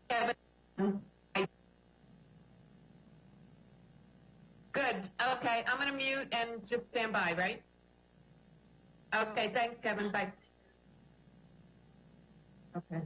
Kevin. Good. Okay, I'm going to mute and just stand by, right? Okay, thanks, Kevin. Bye. Okay.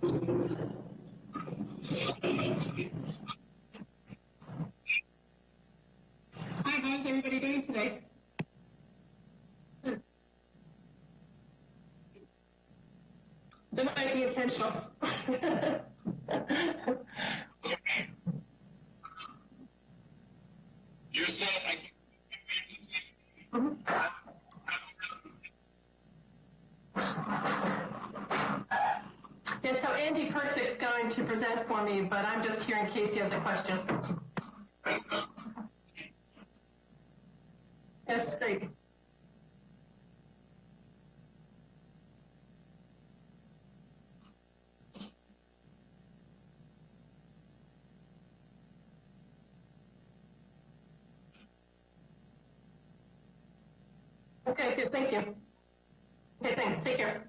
Hi, how's everybody doing today? That might be intentional. You said Yeah, so Andy Persick's going to present for me, but I'm just here in case he has a question. Yes, great. Okay, good, thank you. Okay, thanks, take care.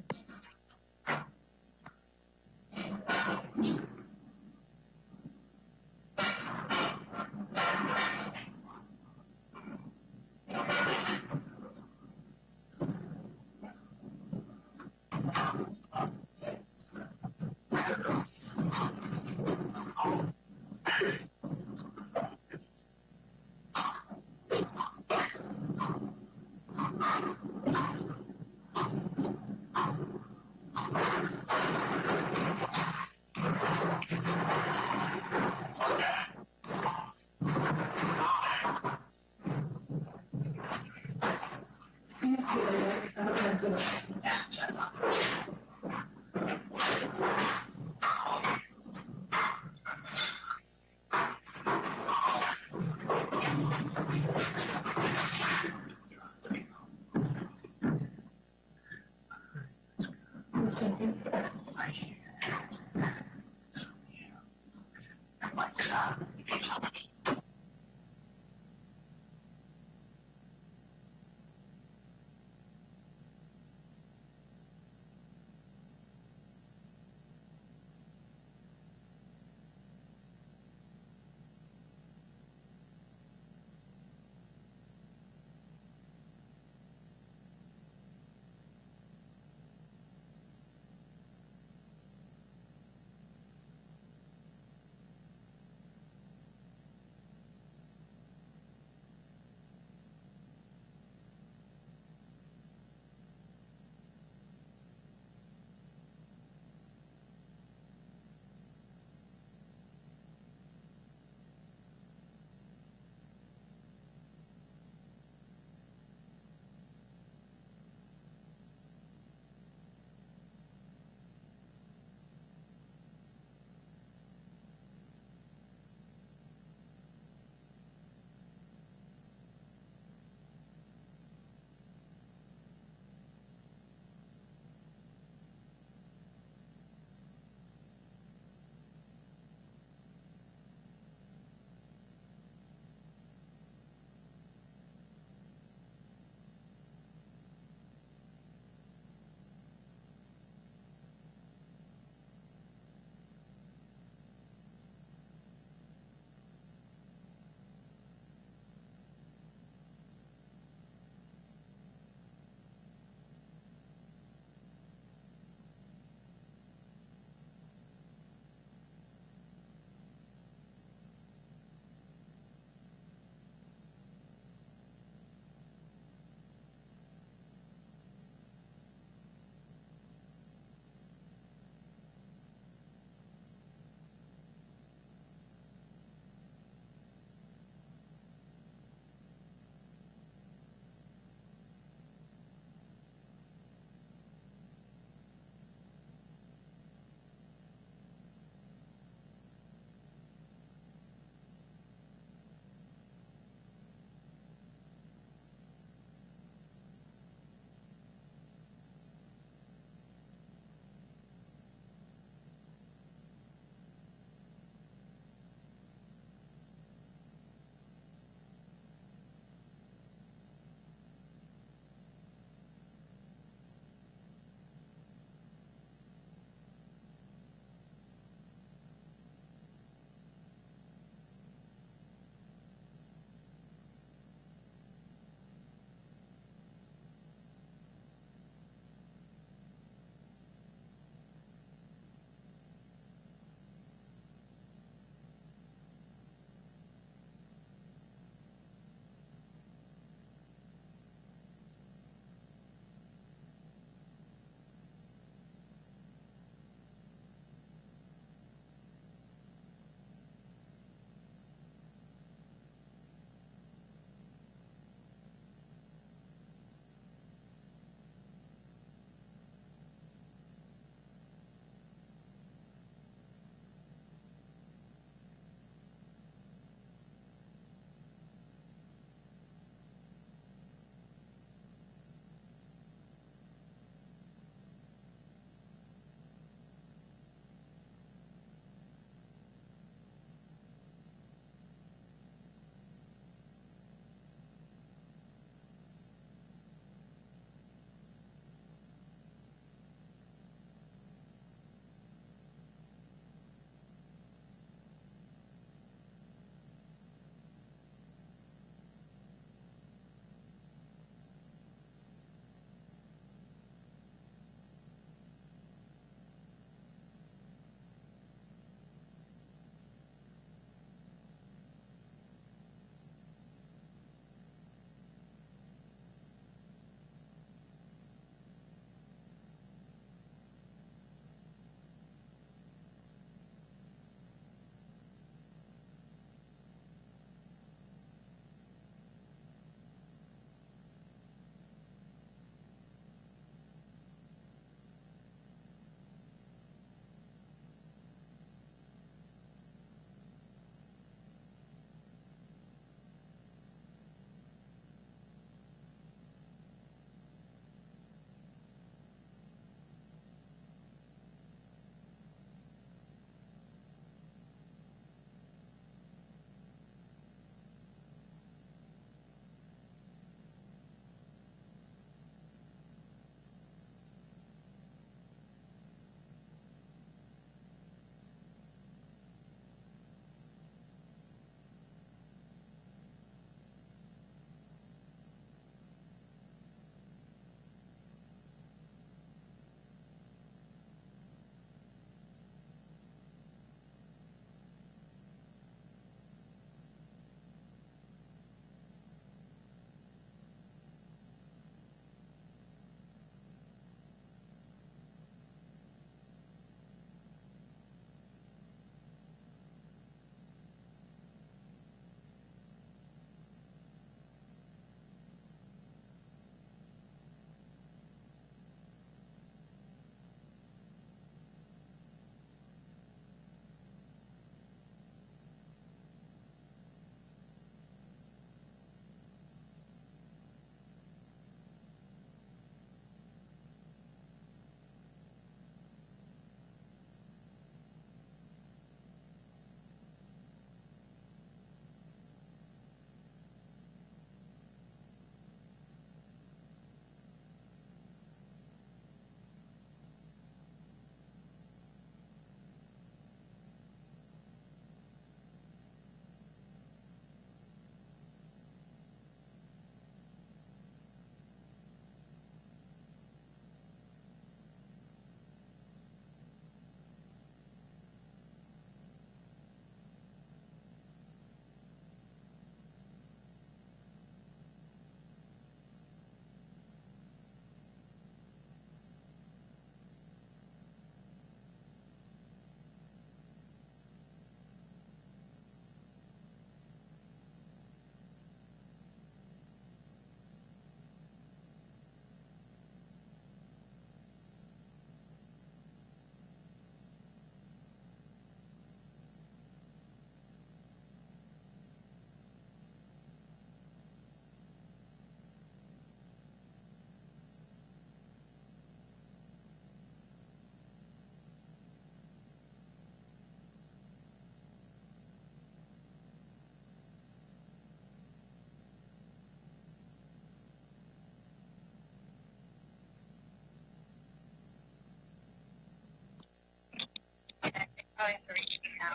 Oh, I have to reach you now.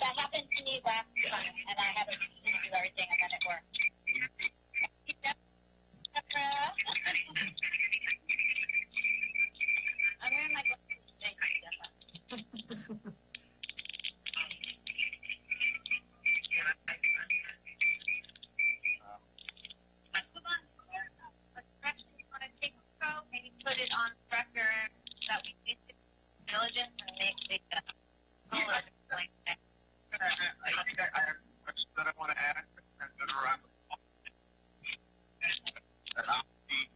That happened to me last time, and I had to do everything, and then it worked. I'm wearing my glasses today, Deborah. Maybe put it on record that we need to be diligent and make the I think I have questions that I want to add and that are on that I'll be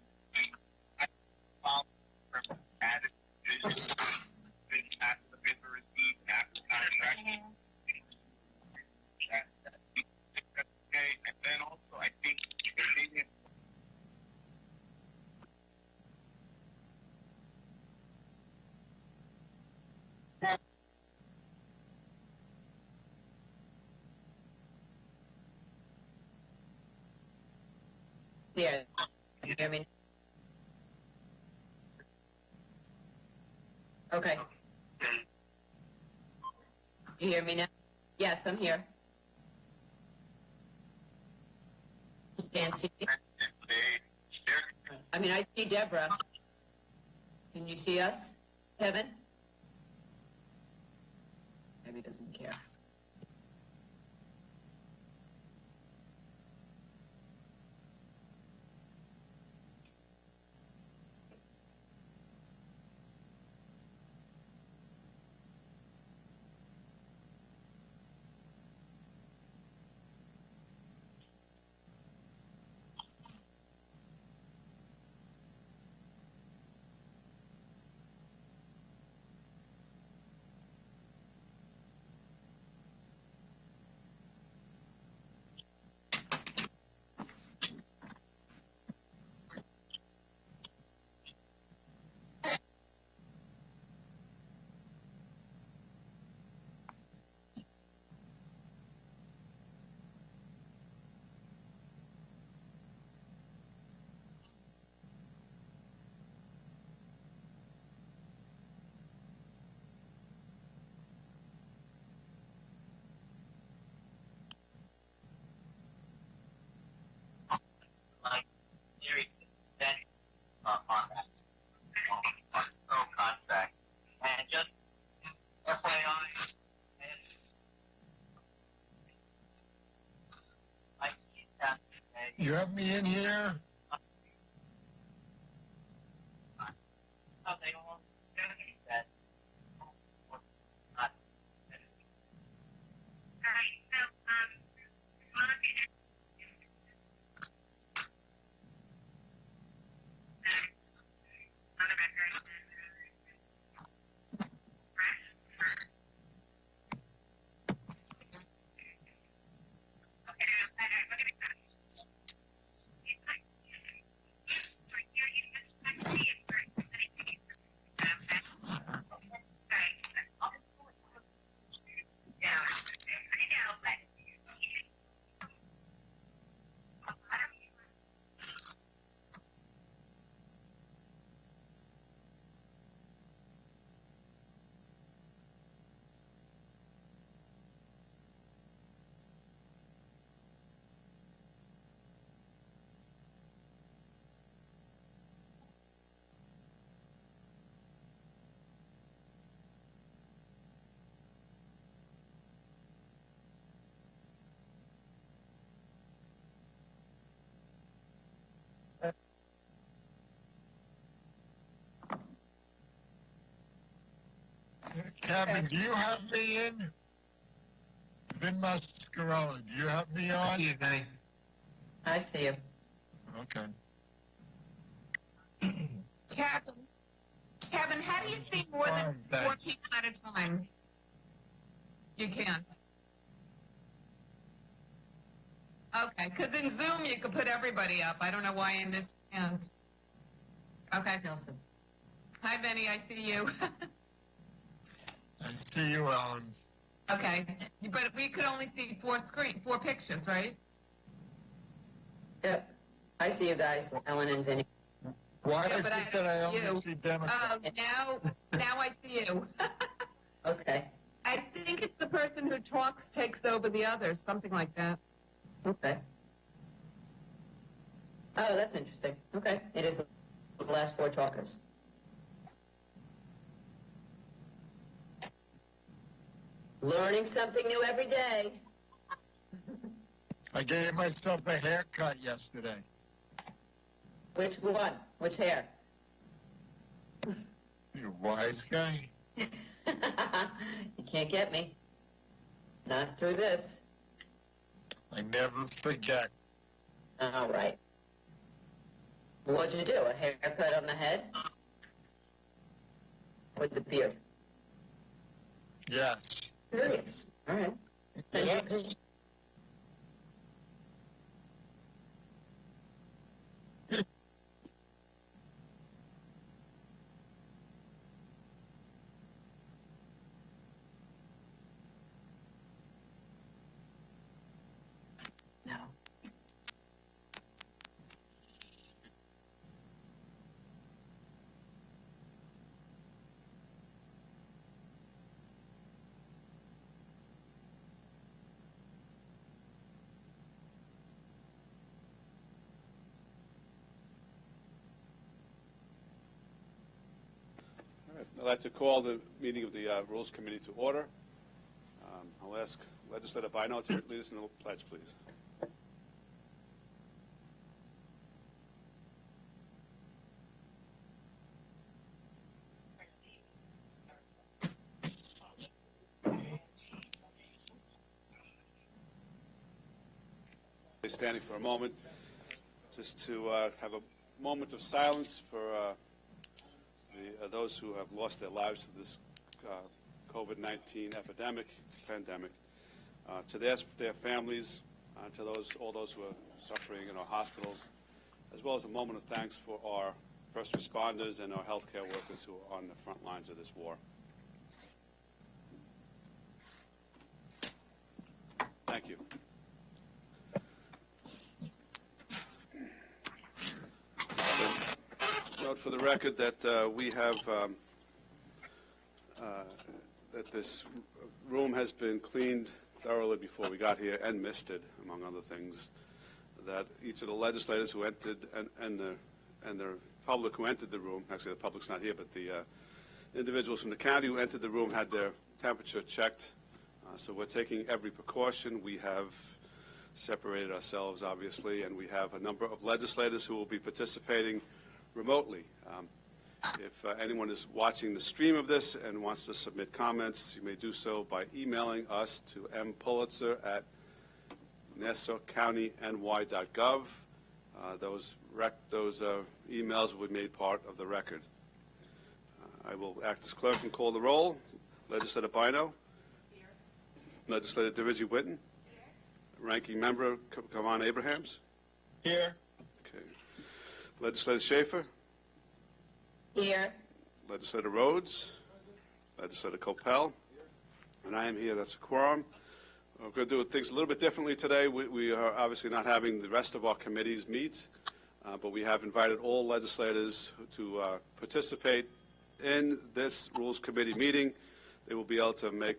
added vision after the bid were received after the contract. That's okay. And then also I think the Yeah. You hear me? Okay. You hear me now? Yes, I'm here. You can't see me? I mean, I see Deborah. Can you see us, Kevin? Maybe he doesn't care. like series then on that on contract and just FYI and I see that You have me in here? they all that not Kevin, do you have me in? Vin Mascarella, do you have me on? I see you, Vinny. I see you. Okay. Kevin, how do you see more than Fine, 4 thanks. people at a time? You can't. Okay, because in Zoom you could put everybody up. I don't know why in this can't. Okay, Nelson. Hi, Benny, I see you. I see you, Ellen. Okay, but we could only see 4 pictures, right? Yep. I see you guys, Ellen and Vinny. Why Yeah, is but it that I see you. only see Democrats? Oh, now I see you. Okay. I think it's the person who talks takes over the others, something like that. Okay. Oh, that's interesting. Okay. It is the last four talkers. Learning something new every day. I gave myself a haircut yesterday. Which one? Which hair? You wise guy. You can't get me. Not through this. I never forget. All right. What'd you do? A haircut on the head? With the beard? Yes. Curious. All right. Yes. No. All right. I'd like to call the meeting of the Rules Committee to order. I'll ask Legislator Bino to lead us in the pledge, please. Standing for a moment, just to have a moment of silence for those who have lost their lives to this COVID-19 pandemic, to their families, to all those who are suffering in our hospitals, as well as a moment of thanks for our first responders and our healthcare workers who are on the front lines of this war. Thank you. Note for the record that we have that this room has been cleaned thoroughly before we got here and misted, among other things. That each of the legislators who entered and the public who entered the room, actually the public's not here, but the individuals from the county who entered the room had their temperature checked. So we're taking every precaution. We have separated ourselves, obviously, and we have a number of legislators who will be participating remotely. If anyone is watching the stream of this and wants to submit comments, you may do so by emailing us to mpulitzer@nassaucountiny.gov. Those emails will be made part of the record. I will act as clerk and call the roll. Legislator Bino. Here. Legislator DeRiggi Whitten. Here. Ranking Member Kavan Abrahams. Here. Okay. Legislator Schaefer. Here. Legislator Rhodes. Legislator Coppell. And I am here. That's a quorum. We're going to do things a little bit differently today. We are obviously not having the rest of our committees meet, but we have invited all legislators to participate in this Rules Committee meeting. They will be able to make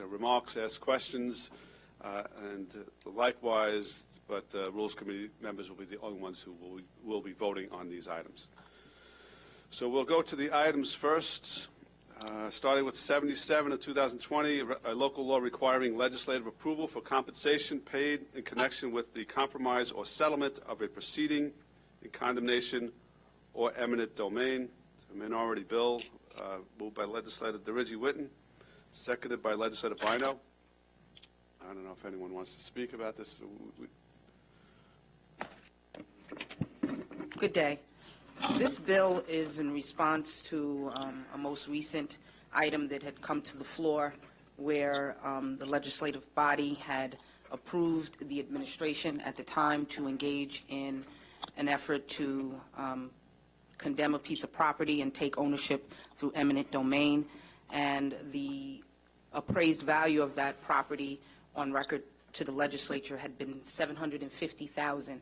remarks, ask questions, and likewise, but Rules Committee members will be the only ones who will be voting on these items. So we'll go to the items first, starting with 77 of 2020, a local law requiring legislative approval for compensation paid in connection with the compromise or settlement of a proceeding in condemnation or eminent domain. It's a minority bill moved by Legislator DeRiggi Whitten, seconded by Legislator Bino. I don't know if anyone wants to speak about this. Good day. This bill is in response to a most recent item that had come to the floor where the legislative body had approved the administration at the time to engage in an effort to condemn a piece of property and take ownership through eminent domain. And the appraised value of that property on record to the legislature had been $750,000.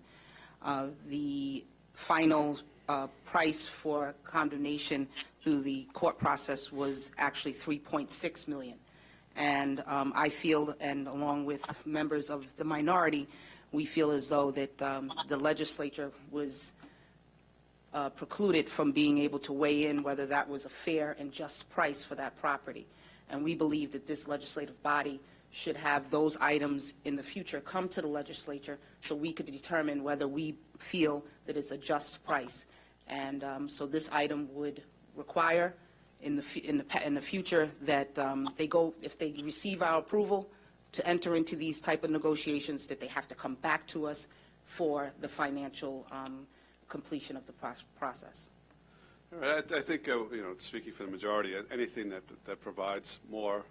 The final price for condemnation through the court process was actually $3.6 million. And I feel, and along with members of the minority, we feel as though that the legislature was precluded from being able to weigh in whether that was a fair and just price for that property. And we believe that this legislative body should have those items in the future come to the legislature so we could determine whether we feel that it's a just price. And so this item would require in the future that they go, if they receive our approval to enter into these type of negotiations, that they have to come back to us for the financial completion of the process. All right, I think, speaking for the majority, anything that provides more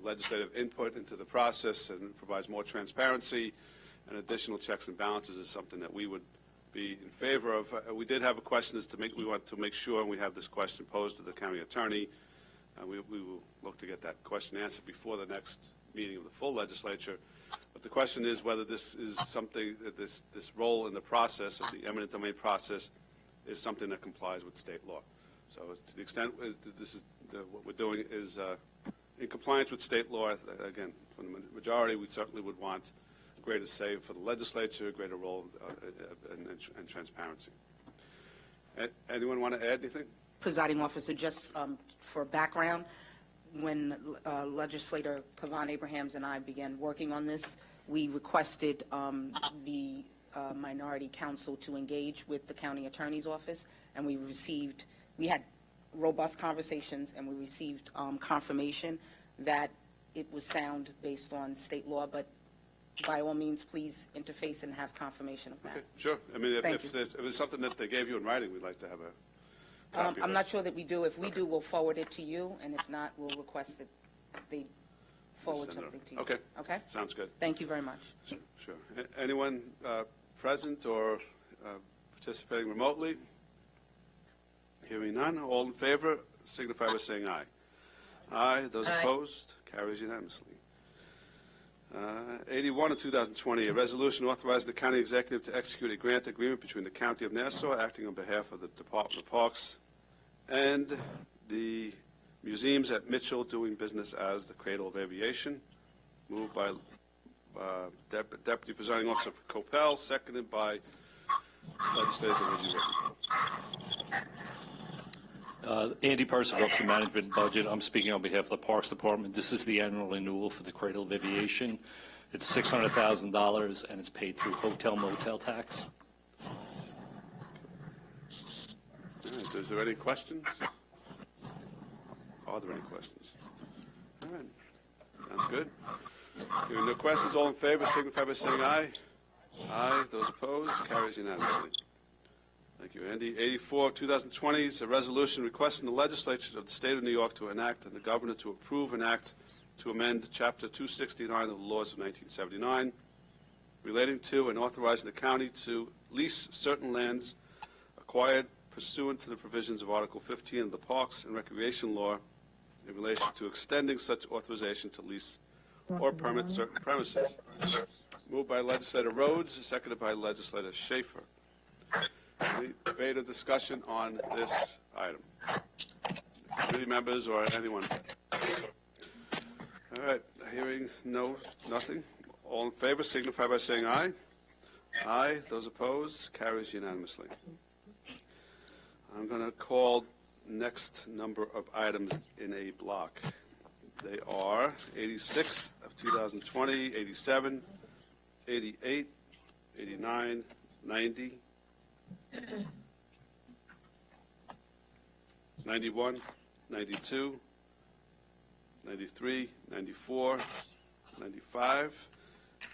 legislative input into the process and provides more transparency and additional checks and balances is something that we would be in favor of. We did have a question we want to make sure, and we have this question posed to the county attorney. We will look to get that question answered before the next meeting of the full legislature. But the question is whether this is something, that this role in the process of the eminent domain process is something that complies with state law. So to the extent this is what we're doing is in compliance with state law, again, from the majority, we certainly would want greater say for the legislature, greater role and transparency. Anyone want to add anything? Presiding officer, just for background, when legislator Kavan Abrahams and I began working on this, we requested the minority council to engage with the county attorney's office, and we had robust conversations, and we received confirmation that it was sound based on state law, but by all means, please interface and have confirmation of that. Okay, sure. I mean, if Thank you. it was something that they gave you in writing, we'd like to have a copy of I'm it. not sure that we do. If we do, we'll forward it to you, and if not, we'll request that they forward Send it something over. to you. Okay. Okay? Sounds good. Thank you very much. Sure. Anyone present or participating remotely? Hearing none, all in favor signify by saying aye. Aye. Those Aye. opposed, carries unanimously. 81 of 2020, a resolution authorizing the county executive to execute a grant agreement between the County of Nassau, acting on behalf of the Department of Parks, and the museums at Mitchell, doing business as the Cradle of Aviation. Moved by Deputy Presiding Officer Coppell, seconded by Legislator Reggie Whitten. Andy Percival, Office of Management and Budget. I'm speaking on behalf of the Parks Department. This is the annual renewal for the Cradle of Aviation. It's $600,000, and it's paid through hotel motel tax. All right, is there any questions? Are there any questions? All right, sounds good. Hearing no questions, all in favor signify by saying aye. Aye. Those opposed, carries unanimously. Thank you, Andy. 84 of 2020 is a resolution requesting the legislature of the state of New York to enact and the governor to approve an act to amend Chapter 269 of the laws of 1979 relating to and authorizing the county to lease certain lands acquired pursuant to the provisions of Article 15 of the Parks and Recreation Law in relation to extending such authorization to lease or permit certain premises. Moved by Legislator Rhodes, seconded by Legislator Schaefer. Any debate or discussion on this item? Committee members or anyone? All right, hearing nothing. All in favor signify by saying aye. Aye. Those opposed, carries unanimously. I'm going to call next number of items in a block. They are 86 of 2020, 87, 88, 89, 90, 91, 92, 93, 94, 95,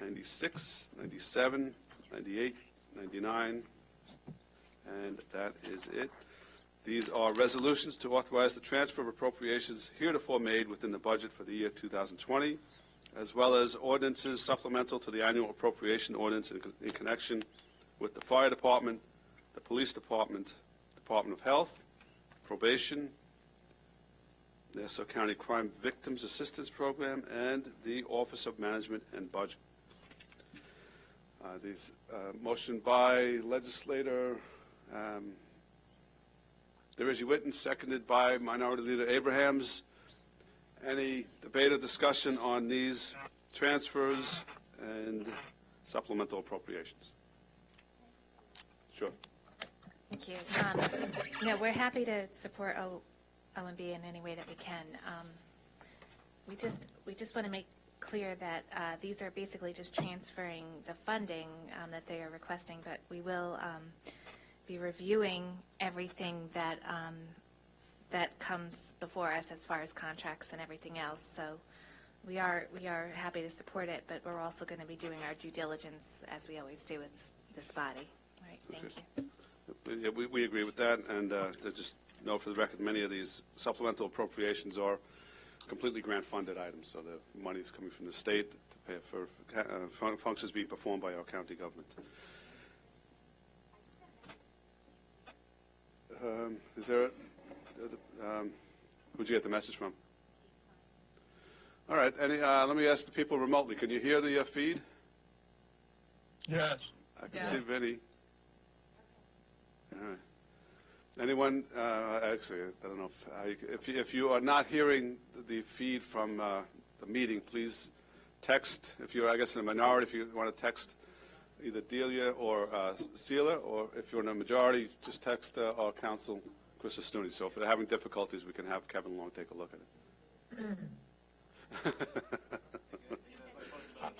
96, 97, 98, 99, and that is it. These are resolutions to authorize the transfer of appropriations heretofore made within the budget for the year 2020, as well as ordinances supplemental to the annual appropriation ordinance in connection with the Fire Department, the Police Department, Department of Health, Probation, Nassau County Crime Victims Assistance Program, and the Office of Management and Budget. These motion by Legislator Reggie Whitten, seconded by Minority Leader Abrahams. Any debate or discussion on these transfers and supplemental appropriations? Sure. Thank you. No, we're happy to support OMB in any way that we can. We just want to make clear that these are basically just transferring the funding that they are requesting, but we will be reviewing everything that that comes before us as far as contracts and everything else. So we are happy to support it, but we're also going to be doing our due diligence as we always do with this body. All right, thank you. Yeah, we agree with that, and to just know for the record, many of these supplemental appropriations are completely grant-funded items, so the money is coming from the state to pay for functions being performed by our county government. Is there, who'd you get the message from? All right, let me ask the people remotely, can you hear the feed? Yes. I can see Vinny. All right. Anyone, actually, I don't know, if you are not hearing the feed from the meeting, please text, if you're, I guess, in a minority, if you want to text either Delia or Sheila, or if you're in a majority, just text our counsel, Chris Estuni. So if they're having difficulties, we can have Kevin Long take a look at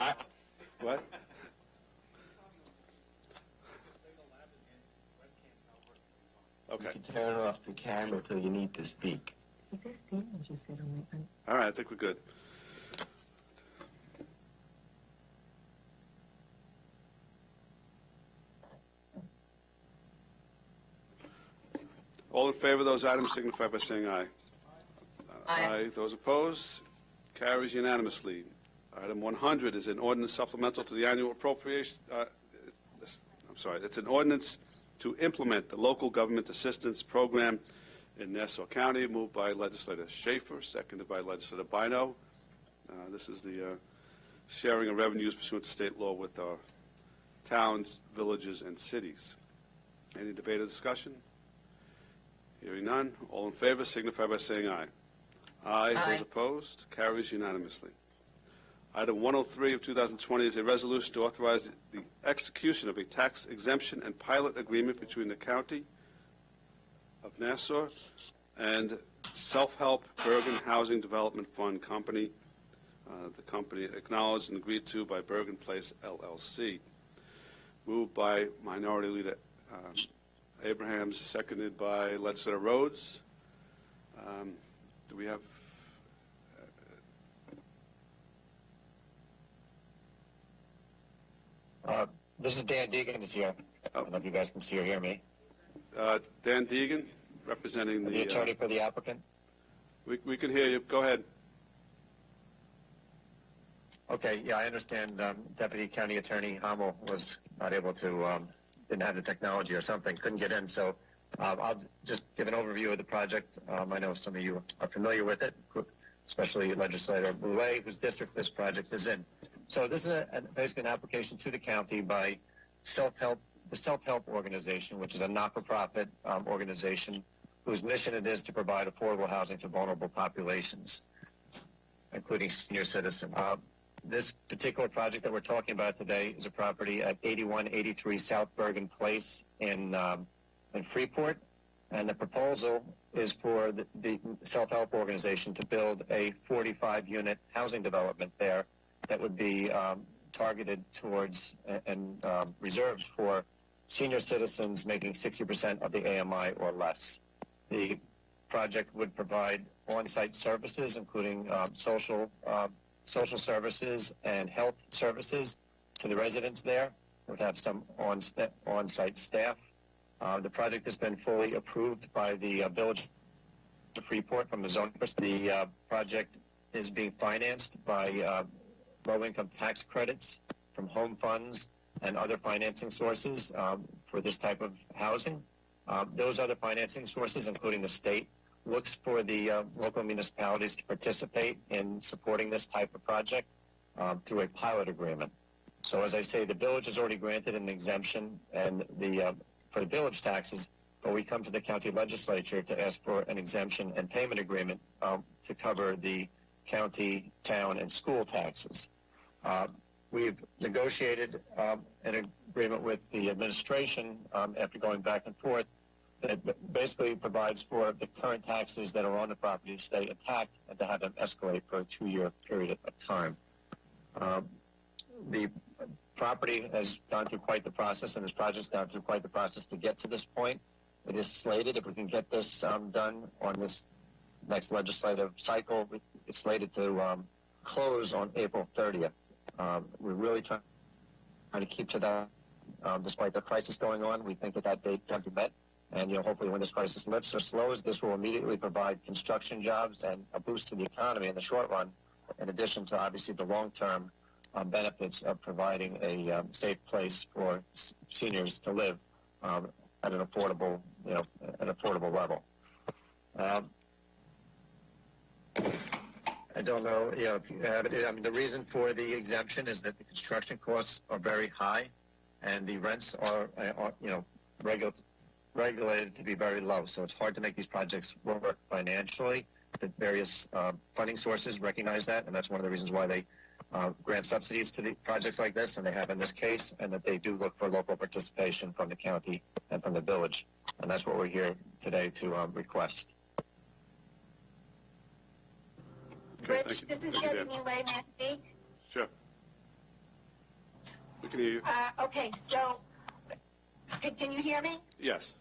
it. What? Okay. You can turn off the camera till you need to speak. All right, I think we're good. All in favor of those items signify by saying aye. Aye. Those opposed? Carries unanimously. Item 100 is an ordinance supplemental to the annual appropriation. It's an ordinance to implement the local government assistance program in Nassau County, moved by Legislator Schaefer, seconded by Legislator Bino. This is the sharing of revenues pursuant to state law with our towns, villages, and cities. Any debate or discussion? Hearing none. All in favor signify by saying aye. Aye. Those opposed? Carries unanimously. Item 103 of 2020 is a resolution to authorize the execution of a tax exemption and pilot agreement between the County of Nassau and Self-Help Bergen Housing Development Fund Company. The company acknowledged and agreed to by Bergen Place, LLC. Moved by Minority Leader Abrahams, seconded by Legislator Rhodes. Do we have... This is Dan Deegan is here. I don't know if you guys can see or hear me. Dan Deegan, representing The attorney for the applicant. We can hear you. Go ahead. Okay, yeah, I understand Deputy County Attorney Hamel was not able to, didn't have the technology or something, couldn't get in. So I'll just give an overview of the project. I know some of you are familiar with it, especially Legislator Boulet, whose district this project is in. So this is basically an application to the county by the Self-Help Organization, which is a not-for-profit organization whose mission it is to provide affordable housing to vulnerable populations, including senior citizens. This particular project that we're talking about today is a property at 8183 South Bergen Place in Freeport, and the proposal is for the Self-Help Organization to build a 45-unit housing development there that would be targeted towards and reserved for senior citizens making 60% of the AMI or less. The project would provide on-site services, including social services and health services to the residents there. It would have some on-site staff. The project has been fully approved by the Village of Freeport from the zoning perspective. The project is being financed by low-income tax credits from home funds and other financing sources for this type of housing. Those other financing sources, including the state, looks for the local municipalities to participate in supporting this type of project through a pilot agreement. So as I say, the village has already granted an exemption and for the village taxes, but we come to the county legislature to ask for an exemption and payment agreement to cover the county, town, and school taxes. We've negotiated an agreement with the administration after going back and forth that basically provides for the current taxes that are on the property to stay intact and to have them escalate for a 2-year period of time. The property has gone through quite the process, and this project's gone through quite the process to get to this point. It is slated, if we can get this done on this next legislative cycle, it's slated to close on April 30th. We're really trying to keep to that. Despite the crisis going on, we think that date can be met. And, hopefully when this crisis lifts or slows, this will immediately provide construction jobs and a boost to the economy in the short run, in addition to obviously the long-term benefits of providing a safe place for seniors to live at an affordable, level. I don't know, if you have it. I mean, the reason for the exemption is that the construction costs are very high, and the rents are regulated to be very low. So it's hard to make these projects work financially. The various funding sources recognize that, and that's one of the reasons why they grant subsidies to the projects like this, and they have in this case, and that they do look for local participation from the county and from the village. And that's what we're here today to request. Okay, Rich, this is Debbie Mulay. May I speak? Sure. We can hear you. Okay, so can you hear me? Yes.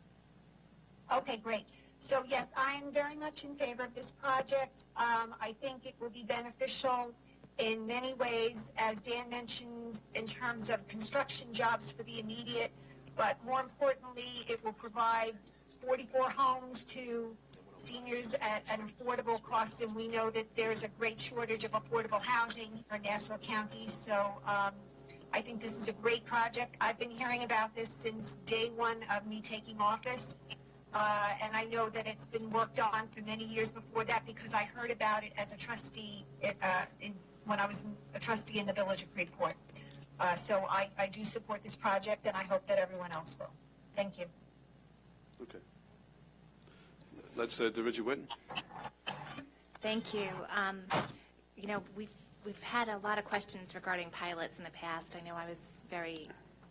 Okay, great. So yes, I'm very much in favor of this project. I think it will be beneficial in many ways, as Dan mentioned, in terms of construction jobs for the immediate, but more importantly, it will provide 44 homes to seniors at an affordable cost, and we know that there's a great shortage of affordable housing in Nassau County, so I think this is a great project. I've been hearing about this since day one of me taking office, and I know that it's been worked on for many years before that because I heard about it as a trustee when I was a trustee in the Village of Freeport. So I do support this project, and I hope that everyone else will. Thank you. Okay. Legislator Richard Whitten. Thank you. We've had a lot of questions regarding pilots in the past. I know I was very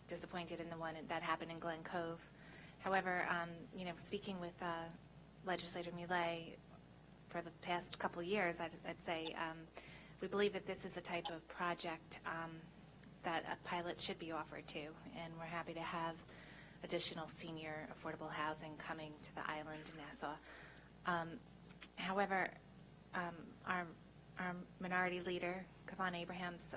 disappointed in the one that happened in Glen Cove. However, speaking with Legislator Mulay for the past couple of years, I'd say we believe that this is the type of project that a pilot should be offered to, and we're happy to have additional senior affordable housing coming to the island in Nassau. However, our minority leader, Kavan Abrahams,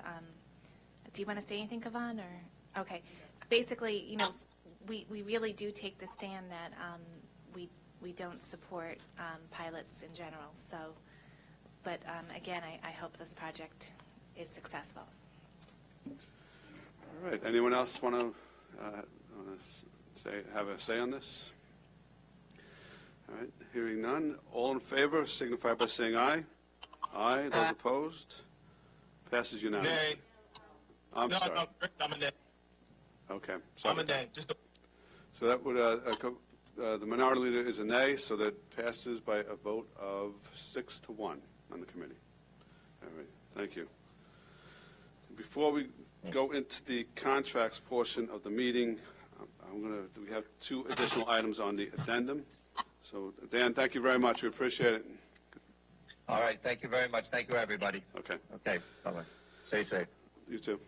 do you want to say anything, Kavan? Or okay, basically, we really do take the stand that we don't support pilots in general. So, but again, I hope this project is successful. All right. Anyone else want to have a say on this? All right. Hearing none. All in favor signify by saying aye. Aye. Those opposed? Passes unanimously. Nay. I'm sorry. No, I'm a nay. Okay. Sorry. I'm a nay. So that would, the minority leader is a nay, so that passes by a vote of 6-1 on the committee. All right. Thank you. Before we go into the contracts portion of the meeting, we have 2 additional items on the addendum. So, Dan, thank you very much. We appreciate it. All right. Thank you very much. Thank you, everybody. Okay. Okay. Bye-bye. Stay safe. You too.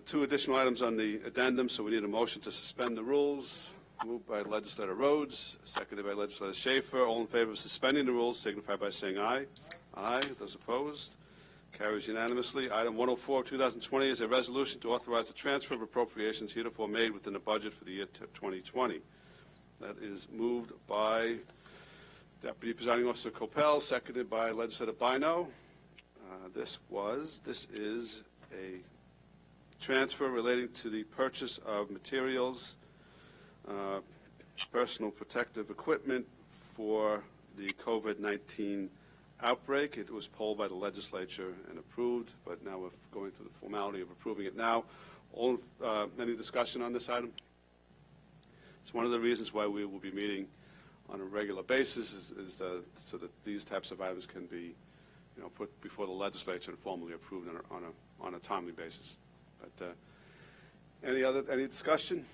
2 additional items on the addendum, so we need a motion to suspend the rules. Moved by Legislator Rhodes, seconded by Legislator Schaefer. All in favor of suspending the rules signify by saying aye. Aye. Those opposed? Carries unanimously. Item 104 of 2020 is a resolution to authorize the transfer of appropriations heretofore made within the budget for the year 2020. That is moved by Deputy Presiding Officer Coppell, seconded by Legislator Bino. This is a transfer relating to the purchase of materials, personal protective equipment for the COVID-19 outbreak. It was polled by the legislature and approved, but now we're going through the formality of approving it now. Any discussion on this item? It's one of the reasons why we will be meeting on a regular basis is so that these types of items can be put before the legislature and formally approved on a timely basis. But any discussion?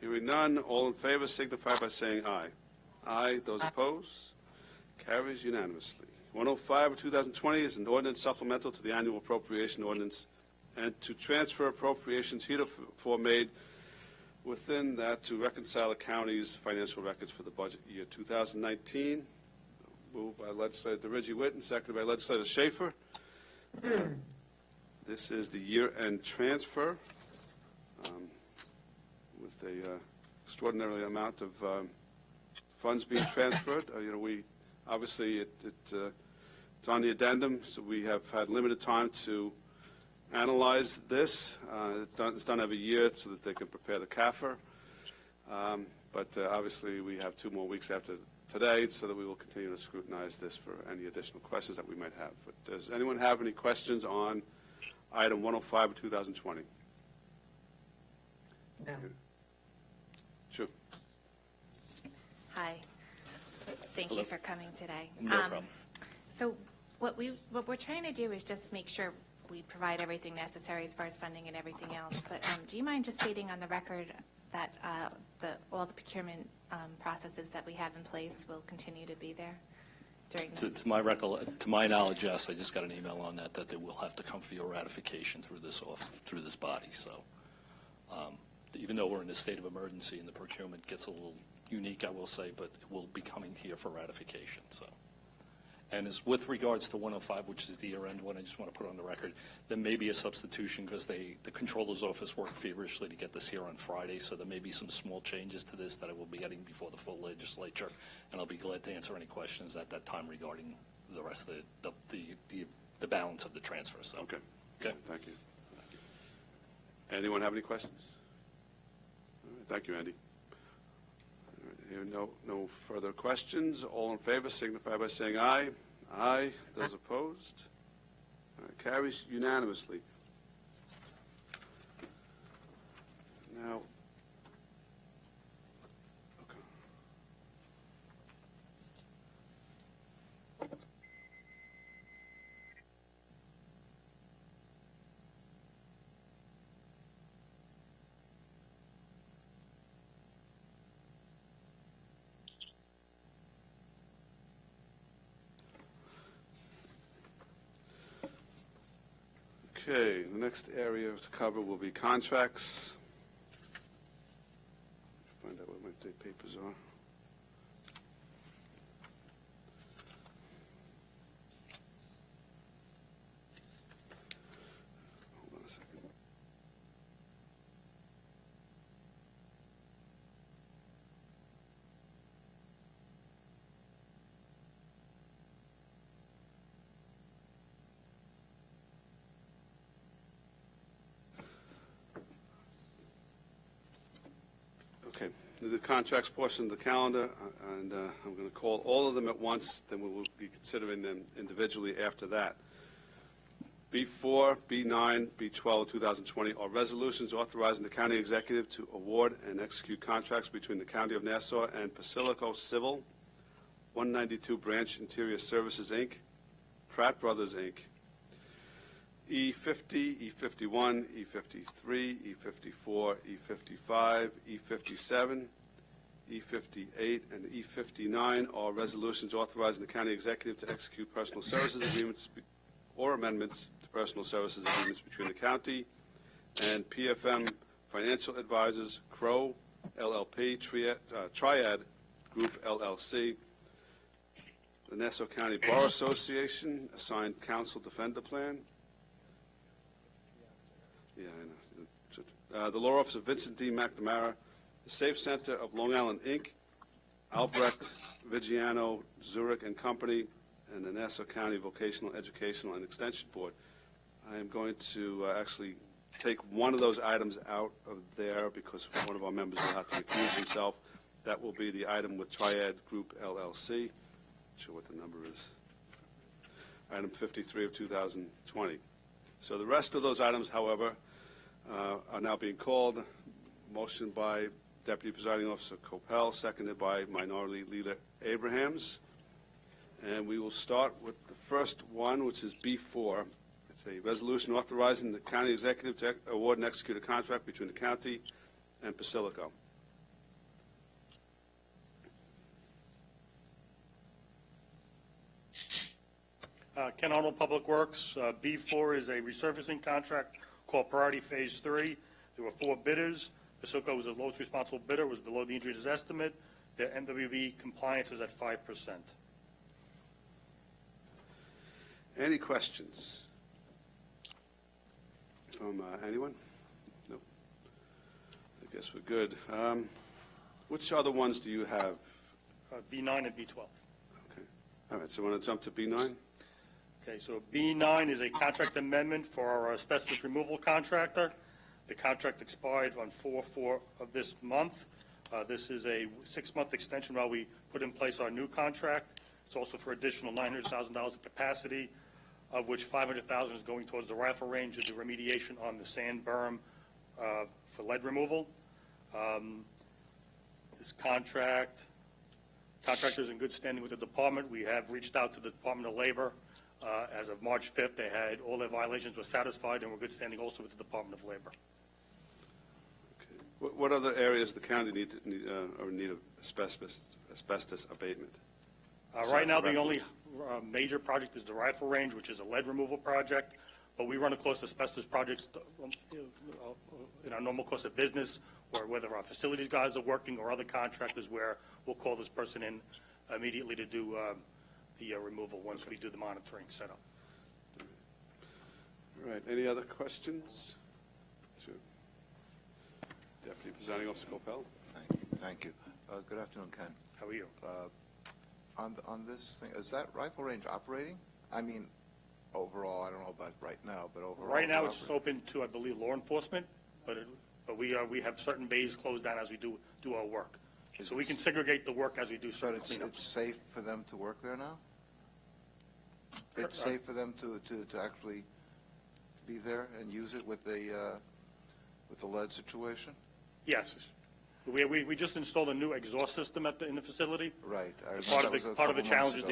Hearing none, all in favor signify by saying aye. Aye. Those opposed? Carries unanimously. 105 of 2020 is an ordinance supplemental to the annual appropriation ordinance and to transfer appropriations heretofore made within that to reconcile the county's financial records for the budget year 2019. Moved by Legislator DeReggie Whitten, seconded by Legislator Schaefer. This is the year-end transfer with a extraordinary amount of funds being transferred. We obviously it's on the addendum, so we have had limited time to analyze this. It's done every year so that they can prepare the CAFR. But obviously, we have 2 more weeks after today, so that we will continue to scrutinize this for any additional questions that we might have. But does anyone have any questions on item 105 of 2020? No. Sure. Hi. Thank you for coming today. No problem. So what we're trying to do is just make sure we provide everything necessary as far as funding and everything else. But do you mind just stating on the record that all the procurement processes that we have in place will continue to be there during this? To my knowledge, yes. I just got an email on that they will have to come for your ratification through this body. So even though we're in a state of emergency and the procurement gets a little unique, I will say, but it will be coming here for ratification. So. And as with regards to 105, which is the year-end one, I just want to put on the record, there may be a substitution because the Comptroller's Office worked feverishly to get this here on Friday, so there may be some small changes to this that I will be getting before the full legislature, and I'll be glad to answer any questions at that time regarding the rest of the balance of the transfer. So. Okay. Okay. Thank you. Anyone have any questions? All right. Thank you, Andy. Here, no further questions. All in favor signify by saying aye. Aye. Those opposed? All right, carries unanimously. Now, okay. Okay, the next area to cover will be contracts. Find out what my papers are. Hold on a second. Okay, the contracts portion of the calendar, and I'm going to call all of them at once, then we will be considering them individually after that. B4, B9, B12 2020 are resolutions authorizing the county executive to award and execute contracts between the County of Nassau and Basilico Civil, 192 Branch Interior Services, Inc., Pratt Brothers, Inc., E50, E51, E53, E54, E55, E57, E58, and E59 are resolutions authorizing the county executive to execute personal services agreements or amendments to personal services agreements between the county and PFM Financial Advisors, Crow, LLP, Triad Group, LLC, the Nassau County Bar Association, assigned counsel defender plan. Yeah, I know. The Law Office of Vincent D. McNamara, the Safe Center of Long Island, Inc., Albrecht, Vigiano, Zurich and Company, and the Nassau County Vocational Educational and Extension Board. I am going to actually take one of those items out of there because one of our members will have to recuse himself. That will be the item with Triad Group, LLC. Not sure what the number is. Item 53 of 2020. So the rest of those items, however, are now being called. Motion by Deputy Presiding Officer Coppell, seconded by Minority Leader Abrahams. And we will start with the first one, which is B4. It's a resolution authorizing the county executive to award and execute a contract between the county and Basilico. Ken Arnold, Public Works. B4 is a resurfacing contract called Priority Phase 3. There were 4 bidders. Basilico was the lowest responsible bidder, was below the engineer's estimate. Their MWB compliance is at 5%. Any questions from anyone? No. I guess we're good. Which other ones do you have? B9 and B12. Okay. All right, so we want to jump to B9? Okay, so B9 is a contract amendment for our asbestos removal contractor. The contract expired on 4/4 of this month. This is a 6-month extension while we put in place our new contract. It's also for additional $900,000 of capacity, of which $500,000 is going towards the rifle range and the remediation on the sand berm for lead removal. This contractor's in good standing with the department. We have reached out to the Department of Labor. As of March 5th, they had all their violations were satisfied, and we're good standing also with the Department of Labor. Okay. What other areas the county need of asbestos abatement? Right now, the only major project is the rifle range, which is a lead removal project, but we run across asbestos projects in our normal course of business, or whether our facilities guys are working or other contractors where we'll call this person in immediately to do the removal once we do the monitoring setup. All right. Any other questions? Sure. Deputy Presiding Officer Coppell. Thank you. Good afternoon, Ken. How are you? On this thing, is that rifle range operating? I mean, overall, I don't know about right now, but overall. Right now, it's open to, I believe, law enforcement, but we have certain bays closed down as we do our work. So we can segregate the work as we do certain cleanups. But it's safe for them to work there now? It's safe for them to actually be there and use it with the lead situation? Yes. We just installed a new exhaust system in the facility. Right. Part of the challenge is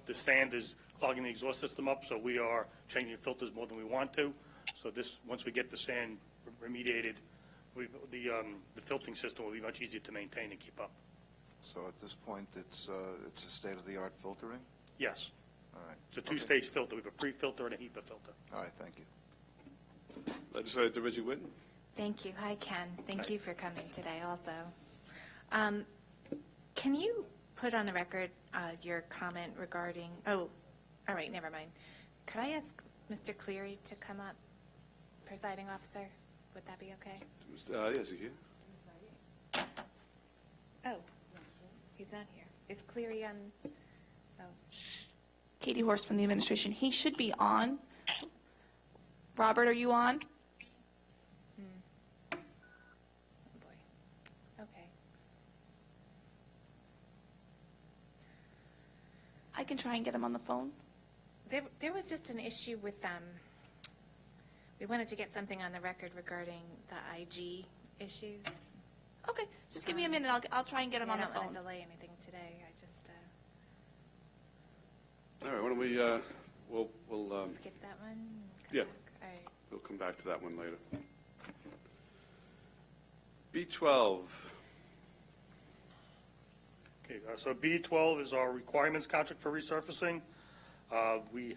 the sand is clogging the exhaust system up, so we are changing filters more than we want to. So once we get the sand remediated, the filtering system will be much easier to maintain and keep up. So at this point, it's a state-of-the-art filtering? Yes. All right. It's a two-stage filter. We have a pre-filter and a HEPA filter. All right, thank you. Legislator Reggie Whitten. Thank you. Hi, Ken. Thank Hi. you for coming today also. Can you put on the record your comment regarding, all right, never mind. Could I ask Mr. Cleary to come up, presiding officer? Would that be okay? Yes, you here? Oh, he's not here. Is Cleary on? Oh. Katie Horst from the administration. He should be on. Robert, are you on? Oh, boy. Okay. I can try and get him on the phone. There was just an issue with, we wanted to get something on the record regarding the IG issues. Okay, just give me a minute. I'll try and get him on the I don't phone. want to delay anything today. I just, All right. Why don't we? We'll skip that one? Yeah. Back? All right. We'll come back to that one later. B12. Okay, so B12 is our requirements contract for resurfacing. We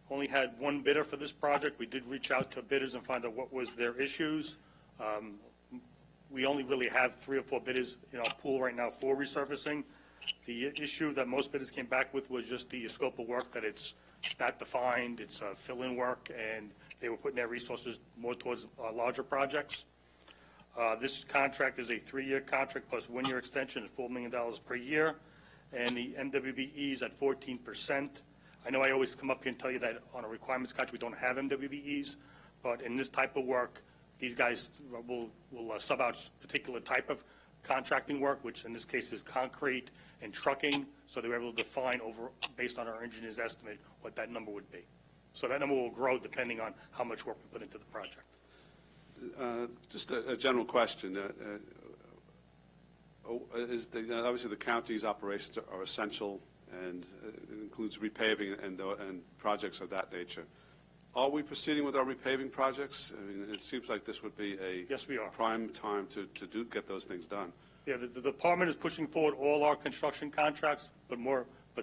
only had one bidder for this project. We did reach out to bidders and find out what was their issues. We only really have 3 or 4 bidders in our pool right now for resurfacing. The issue that most bidders came back with was just the scope of work, that it's not defined, it's fill-in work, and they were putting their resources more towards larger projects. This contract is a 3-year contract plus 1-year extension at $4 million per year, and the MWBE is at 14%. I know I always come up here and tell you that on a requirements contract we don't have MWBEs, but in this type of work, these guys will sub out particular type of contracting work, which in this case is concrete and trucking, so they were able to define based on our engineer's estimate what that number would be. So that number will grow depending on how much work we put into the project. Just a general question. Obviously the county's operations are essential and it includes repaving and projects of that nature. Are we proceeding with our repaving projects? I mean, it seems like this would be a Yes, we are. prime time to get those things done. Yeah, the department is pushing forward all our construction contracts, but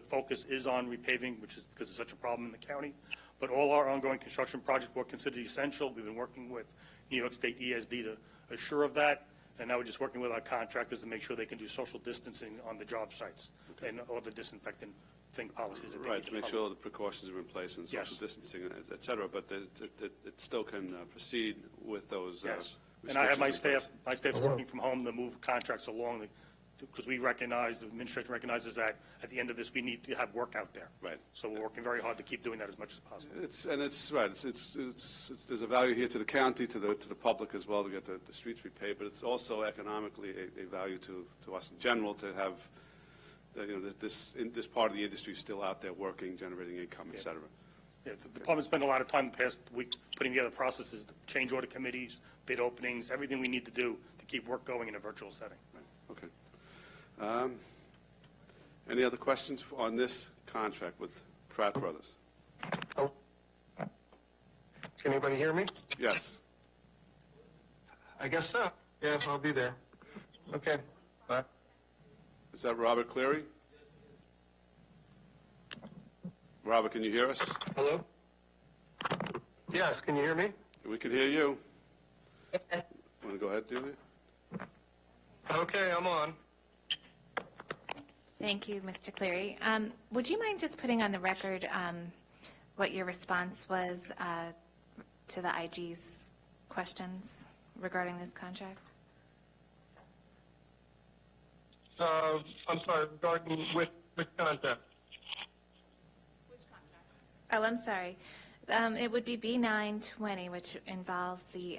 focus is on repaving, which is because it's such a problem in the county. But all our ongoing construction projects were considered essential. We've been working with New York State ESD to assure of that, and now we're just working with our contractors to make sure they can do social distancing on the job sites and all the disinfectant policies that they Right, need to make sure the precautions are in place and social distancing, et cetera, but it still can proceed with those Yes, and I have my restrictions in staff is working from home to move contracts along, because we recognize, the administration recognizes that at the end of this, we need to have work out there. Right. So we're working very hard to keep doing that as much as possible. It's right. There's a value here to the county, to the public as well, to get the streets repaved, but it's also economically a value to us in general to have, this part of the industry still out there working, generating income, et cetera. Yeah, the department spent a lot of time the past week putting together processes, change order committees, bid openings, everything we need to do to keep work going in a virtual setting. Okay. Any other questions on this contract with Pratt Brothers? Oh. Can anybody hear me? Yes. I guess so. Yeah, I'll be there. Okay. Bye. Is that Robert Cleary? Robert, can you hear us? Hello? Yes, can you hear me? We can hear you. Yes. Want to go ahead, Julia? Okay, I'm on. Thank you, Mr. Cleary. Would you mind just putting on the record what your response was to the IG's questions regarding this contract? I'm sorry, regarding which contract? Oh, I'm sorry. It would be B920, which involves the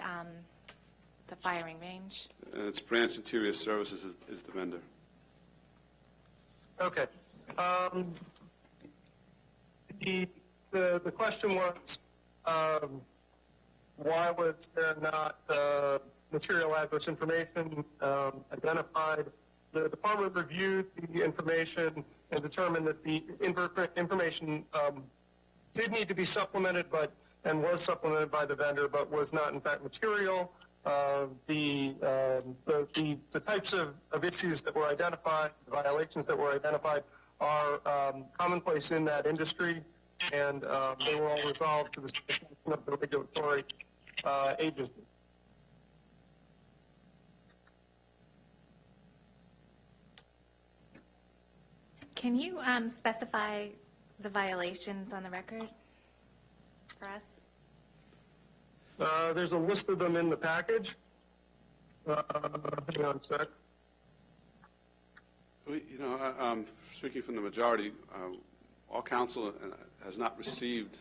firing range. And it's Branch Interior Services is the vendor. Okay. The question was, why was there not material adverse information identified? The department reviewed the information and determined that the information did need to be supplemented, and was supplemented by the vendor, but was not in fact material. The types of issues that were identified, the violations that were identified, are commonplace in that industry, and they were all resolved to the satisfaction of the regulatory agency. Can you specify the violations on the record for us? There's a list of them in the package. Hang on a sec. Speaking from the majority, our council has not received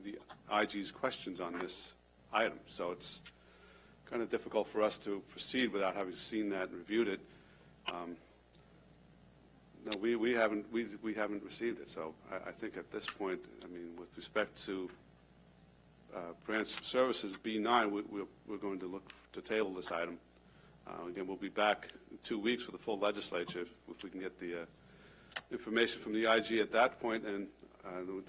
the IG's questions on this item, so it's kind of difficult for us to proceed without having seen that and reviewed it. No, we haven't received it, so I think at this point, I mean, with respect to branch services B9, we're going to look to table this item. Again, we'll be back in 2 weeks for the full legislature if we can get the information from the IG at that point, and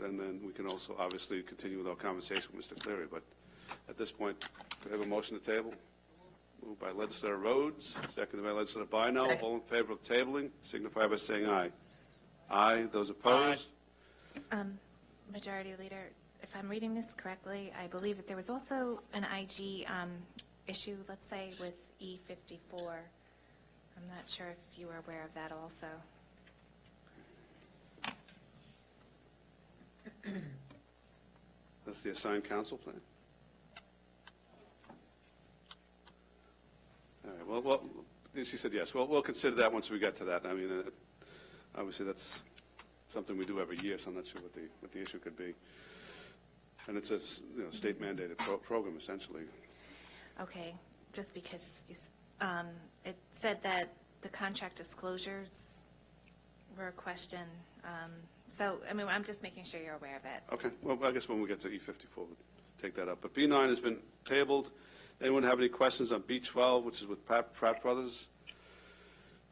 then we can also obviously continue with our conversation with Mr. Cleary. But at this point, we have a motion to table. Moved by Legislator Rhodes, seconded by Legislator Bino. All in favor of tabling, signify by saying aye. Aye. Those opposed? Majority Leader, if I'm reading this correctly, I believe that there was also an IG issue, let's say, with E54. I'm not sure if you were aware of that also. That's the assigned council plan. All right, well, she said yes. We'll consider that once we get to that. I mean, obviously that's something we do every year, so I'm not sure what the issue could be. And it's a state mandated program essentially. Okay, just because it said that the contract disclosures were a question. So, I mean, I'm just making sure you're aware of it. Okay, well, I guess when we get to E54, we'll take that up. But B9 has been tabled. Anyone have any questions on B12, which is with Pratt Brothers?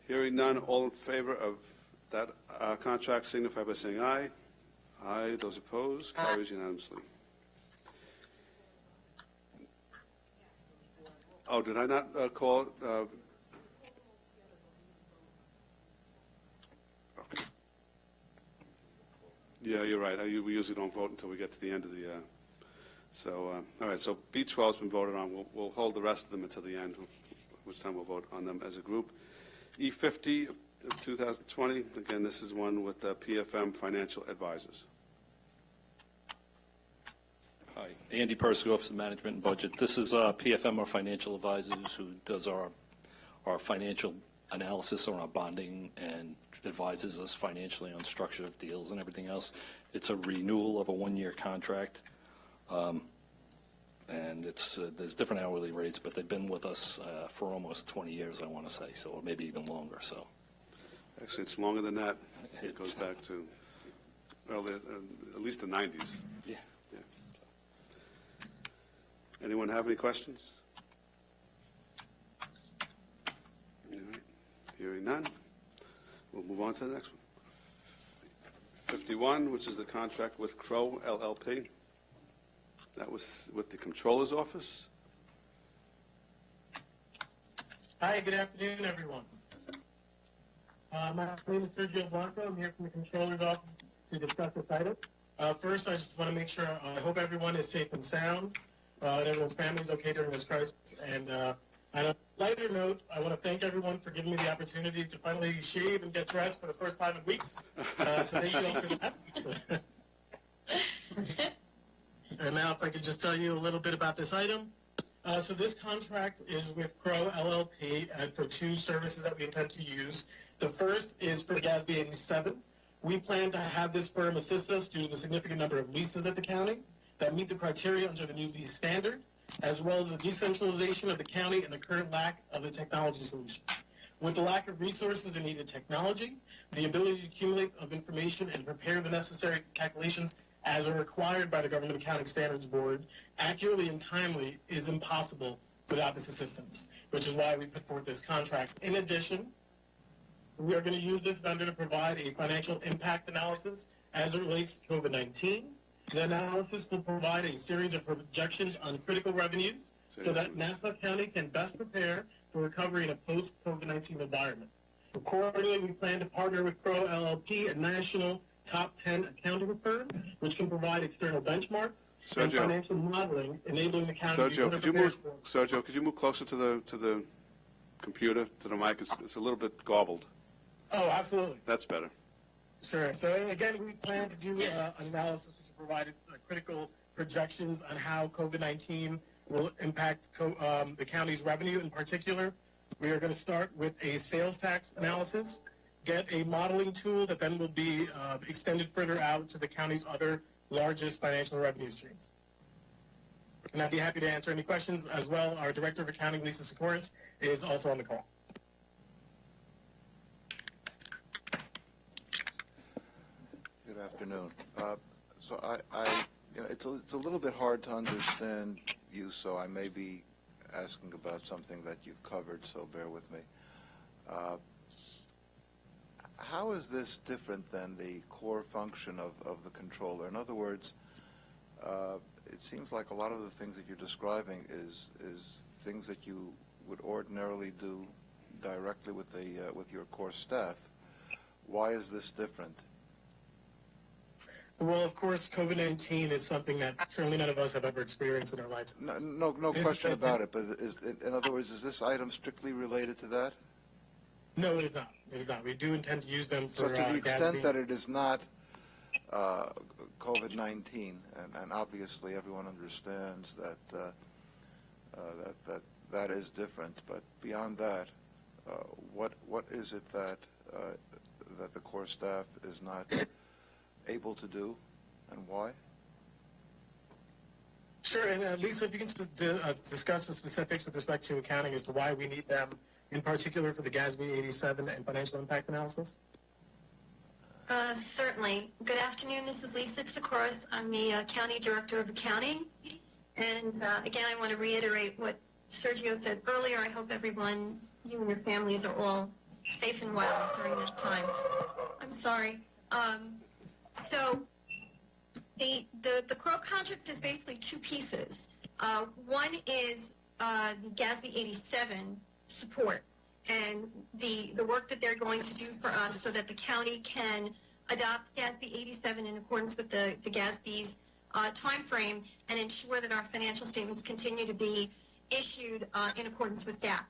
Hearing none, all in favor of that contract signify by saying aye. Aye. Those opposed, carries unanimously. Oh, did I not call? Okay. Yeah, you're right. We usually don't vote until we get to the end of the. All right. So B12 has been voted on. We'll hold the rest of them until the end, which time we'll vote on them as a group. E50 of 2020. Again, this is one with PFM Financial Advisors. Hi, Andy Persky, Office of Management and Budget. This is PFM, our financial advisors, who does our financial analysis on our bonding and advises us financially on structure of deals and everything else. It's a renewal of a one-year contract, and there's different hourly rates, but they've been with us for almost 20 years, I want to say, so or maybe even longer. So, actually, it's longer than that. It goes back to, well, at least the 90s. Yeah. Anyone have any questions? All right. Hearing none, we'll move on to the next one. 51, which is the contract with Crow LLP. That was with the Controller's Office. Hi, good afternoon, everyone. My name is Sergio Blanco. I'm here from the Controller's Office to discuss this item. First, I just want to make sure, I hope everyone is safe and sound. And everyone's family is okay during this crisis. And on a lighter note, I want to thank everyone for giving me the opportunity to finally shave and get dressed for the first time in weeks. So thank you all for that. And now if I could just tell you a little bit about this item. So this contract is with Crow LLP and for two services that we intend to use. The first is for GASB 87. We plan to have this firm assist us due to the significant number of leases at the county that meet the criteria under the new lease standard, as well as the decentralization of the county and the current lack of a technology solution. With the lack of resources and needed technology, the ability to accumulate of information and prepare the necessary calculations as are required by the Government Accounting Standards Board accurately and timely is impossible without this assistance, which is why we put forth this contract. In addition, we are going to use this vendor to provide a financial impact analysis as it relates to COVID-19. The analysis will provide a series of projections on critical revenues so that Nassau County can best prepare for recovery in a post-COVID-19 environment. Accordingly, we plan to partner with Crow LLP, a national top 10 accounting firm, which can provide external benchmarks and financial modeling, enabling the county to be better prepared for. Sergio, could you move closer to the computer, to the mic? It's a little bit garbled. Oh, absolutely. That's better. Sure. So again, we plan to do an analysis which will provide us critical projections on how COVID-19 will impact the county's revenue in particular. We are going to start with a sales tax analysis, get a modeling tool that then will be extended further out to the county's other largest financial revenue streams. And I'd be happy to answer any questions as well. Our Director of Accounting, Lisa Sikoris, is also on the call. Good afternoon. So it's a little bit hard to understand you, so I may be asking about something that you've covered, so bear with me. How is this different than the core function of the controller? In other words, it seems like a lot of the things that you're describing is things that you would ordinarily do directly with your core staff. Why is this different? Well, of course, COVID-19 is something that certainly none of us have ever experienced in our lives. No question about it, but in other words, is this item strictly related to that? No, it is not. It is not. We do intend to use them for So to the extent that it is not COVID-19, and obviously everyone understands that that is different, but beyond that, what is it that the core staff is not able to do, and why? Sure, and Lisa, if you can discuss the specifics with respect to accounting as to why we need them, in particular for the GASB 87 and financial impact analysis? Certainly. Good afternoon. This is Lisa Sikoris. I'm the County Director of Accounting. And again, I want to reiterate what Sergio said earlier. I hope everyone, you and your families, are all safe and well during this time. I'm sorry. So the Crow contract is basically two pieces. One is the GASB 87 support and the work that they're going to do for us so that the county can adopt GASB 87 in accordance with the GASB's time frame and ensure that our financial statements continue to be issued in accordance with GAAP.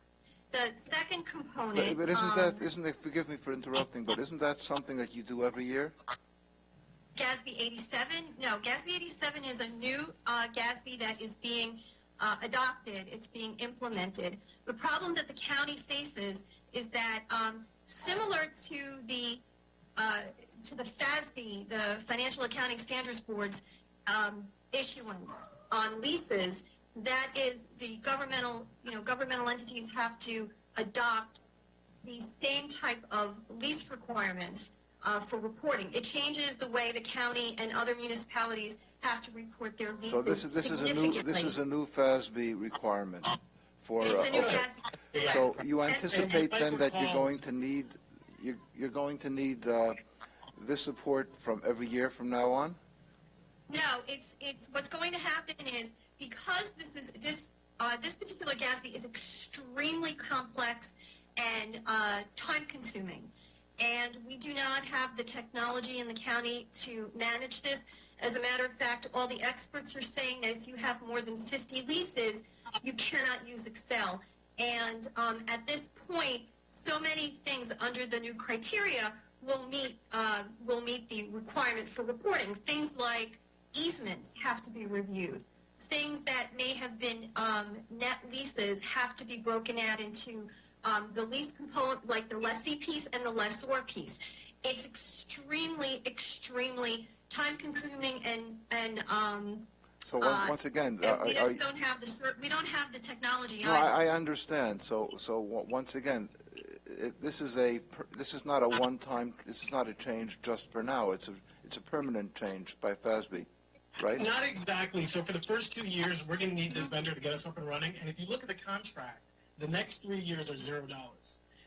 The second component... But isn't that, forgive me for interrupting, but isn't that something that you do every year? GASB 87? No, GASB 87 is a new GASB that is being adopted. It's being implemented. The problem that the county faces is that similar to the FASB, the Financial Accounting Standards Board's issuance on leases, that is the governmental entities have to adopt the same type of lease requirements for reporting. It changes the way the county and other municipalities have to report their leases. So this is a new FASB requirement for. It's a new FASB. So you anticipate then that you're going to need this support from every year from now on? No, it's what's going to happen is because this particular GASB is extremely complex and time-consuming, and we do not have the technology in the county to manage this. As a matter of fact, all the experts are saying that if you have more than 50 leases, you cannot use Excel. And at this point, so many things under the new criteria will meet the requirement for reporting. Things like easements have to be reviewed. Things that may have been net leases have to be broken out into the lease component, like the lessee piece and the lessor piece. It's extremely, extremely time-consuming and so once again, we just don't have the technology. No, I understand. So once again, this is not a one-time. This is not a change just for now. It's a permanent change by FASB, right? Not exactly. So for the first 2 years, we're going to need this vendor to get us up and running. And if you look at the contract, the next 3 years are $0.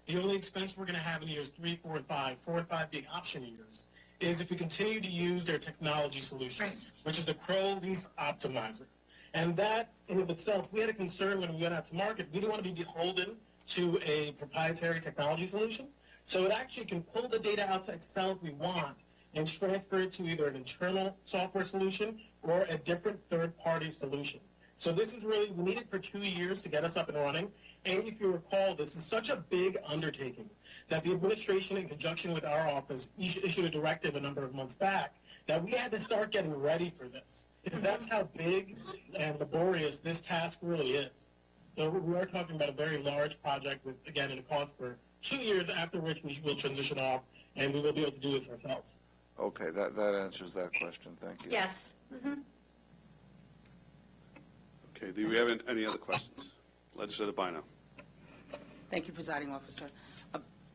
The only expense we're going to have in years 3, 4, and 5, 4 and 5 being option years, is if we continue to use their technology solution, which is the Crow Lease Optimizer. And that, in of itself, we had a concern when we went out to market. We didn't want to be beholden to a proprietary technology solution. So it actually can pull the data out to Excel if we want and transfer it to either an internal software solution or a different third-party solution. So this is really, we need it for 2 years to get us up and running. And if you recall, this is such a big undertaking that the administration, in conjunction with our office, issued a directive a number of months back that we had to start getting ready for this, because that's how big and laborious this task really is. So we are talking about a very large project with, again, a cost for 2 years, after which we will transition off, and we will be able to do this ourselves. Okay, that answers that question. Thank you. Yes. Mm-hmm. Okay, do we have any other questions? Legislator Bino. Thank you, Presiding Officer.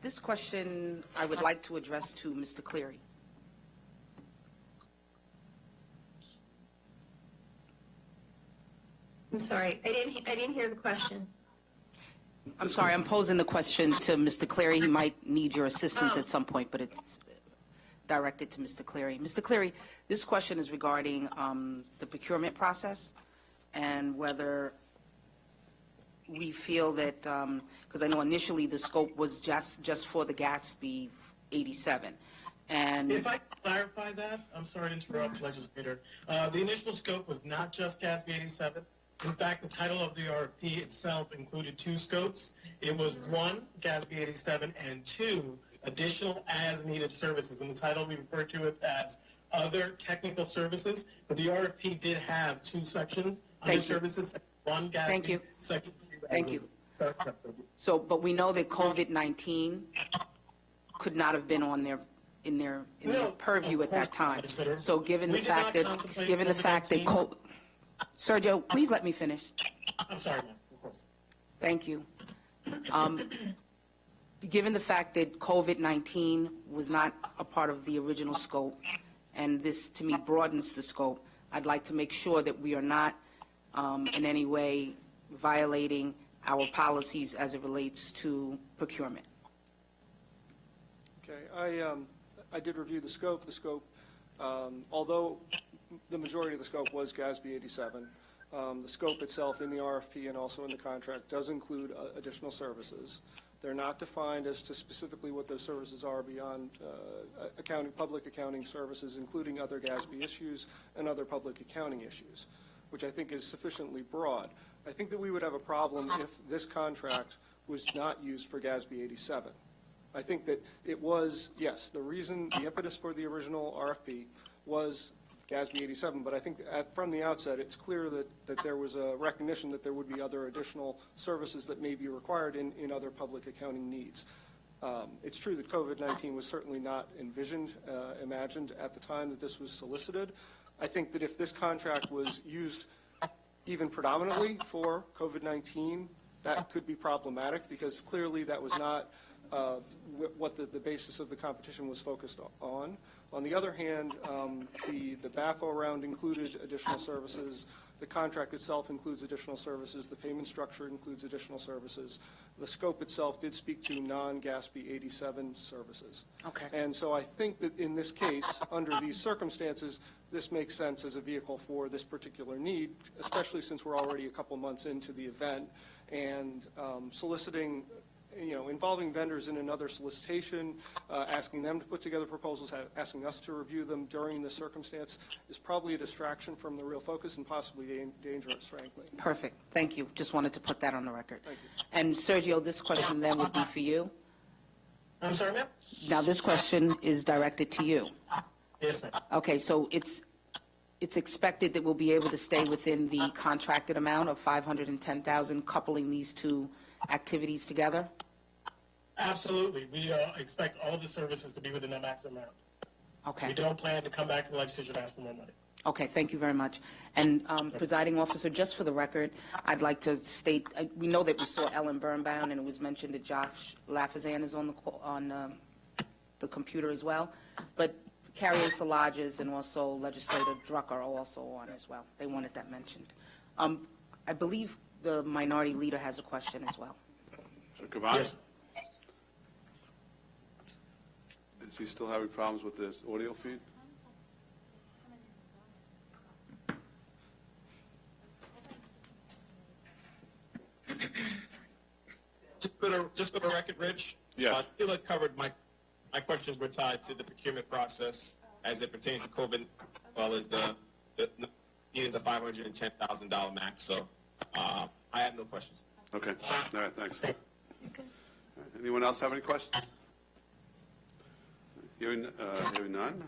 This question I would like to address to Mr. Cleary. I'm sorry, I didn't hear the question. I'm sorry, I'm posing the question to Mr. Cleary. He might need your assistance at some point, but it's directed to Mr. Cleary. Mr. Cleary, this question is regarding the procurement process and whether we feel that, because I know initially the scope was just for the GASB 87. And if I can clarify that, I'm sorry to interrupt, Legislator. The initial scope was not just GASB 87. In fact, the title of the RFP itself included 2 scopes. It was 1, GASB 87, and 2, additional as-needed services. And the title we refer to it as other technical services. But the RFP did have 2 sections. Other services, 1 GASB, Thank you. Section 2. Thank you. So, but we know that COVID-19 could not have been on in their purview at that time. So given the fact that Sergio, please let me finish. I'm sorry, ma'am. Of course. Thank you. Given the fact that COVID-19 was not a part of the original scope, and this to me broadens the scope, I'd like to make sure that we are not in any way violating our policies as it relates to procurement. Okay, I did review the scope. The scope, although the majority of the scope was GASB 87, the scope itself in the RFP and also in the contract does include additional services. They're not defined as to specifically what those services are beyond public accounting services, including other GASB issues and other public accounting issues, which I think is sufficiently broad. I think that we would have a problem if this contract was not used for GASB 87. I think that it was, yes, the impetus for the original RFP was GASB 87, but I think from the outset it's clear that there was a recognition that there would be other additional services that may be required in other public accounting needs. It's true that COVID-19 was certainly not imagined at the time that this was solicited. I think that if this contract was used even predominantly for COVID-19, that could be problematic, because clearly that was not what the basis of the competition was focused on. On the other hand, the BAFO round included additional services. The contract itself includes additional services. The payment structure includes additional services. The scope itself did speak to non-GASB 87 services. Okay. And so I think that in this case, under these circumstances, this makes sense as a vehicle for this particular need, especially since we're already a couple months into the event, and soliciting, involving vendors in another solicitation, asking them to put together proposals, asking us to review them during this circumstance is probably a distraction from the real focus and possibly dangerous, frankly. Perfect. Thank you. Just wanted to put that on the record. Thank you. And Sergio, this question then would be for you. I'm sorry, ma'am? Now, this question is directed to you. Yes, ma'am. Okay, so it's expected that we'll be able to stay within the contracted amount of $510,000, coupling these two activities together? Absolutely. We expect all of the services to be within that maximum amount. Okay. We don't plan to come back to the legislature and ask for more money. Okay, thank you very much. And Presiding Officer, just for the record, I'd like to state, we know that we saw Ellen Birnbaum, and it was mentioned that Josh Lafazan is on the computer as well, but Carrie Asa Lodges and also Legislator Drucker are also on as well. They wanted that mentioned. I believe the minority leader has a question as well. Mr. Kavan? Yes. Is he still having problems with this audio feed? Just for the record, Rich. Yes. Sheila covered my questions were tied to the procurement process as it pertains to COVID, as well as the needing the $510,000 max. So I have no questions. Okay. All right. Thanks. Okay. Anyone else have any questions? Hearing none.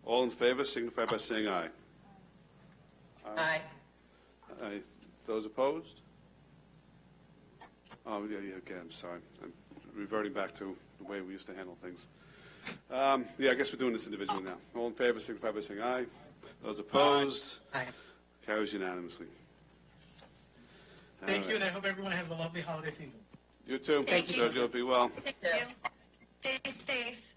All in favor signify by saying aye. Aye. Aye. Those opposed? Oh, yeah, okay, I'm sorry. I'm reverting back to the way we used to handle things. Yeah, I guess we're doing this individually now. All in favor signify by saying aye. Those opposed? Aye. Carries unanimously. Thank you, and I hope everyone has a lovely holiday season. You too. Thank you. Sergio, be well. Thank you. Stay safe.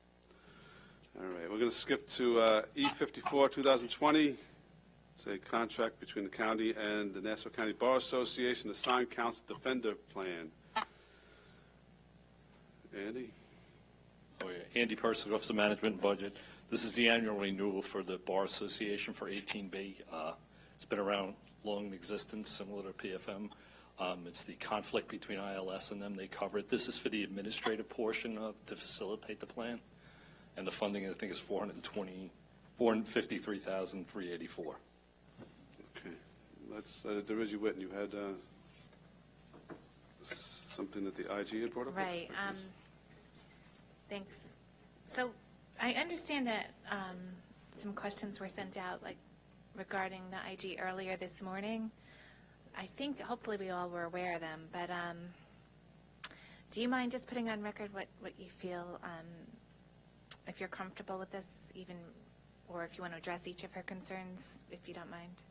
All right, we're going to skip to E54 2020. It's a contract between the county and the Nassau County Bar Association, the Signed Council Defender Plan. Andy? Oh, yeah. Andy Persick, Office of Management and Budget. This is the annual renewal for the Bar Association for 18B. It's been around long in existence, similar to PFM. It's the conflict between ILS and them. They cover it. This is for the administrative portion to facilitate the plan. And the funding, I think, is $453,384. Okay. Legislator DeRizzi Whitten, you had something that the IG had brought up? Right. Thanks. So I understand that some questions were sent out, like regarding the IG earlier this morning. I think hopefully we all were aware of them, but do you mind just putting on record what you feel, if you're comfortable with this, even, or if you want to address each of her concerns, if you don't mind?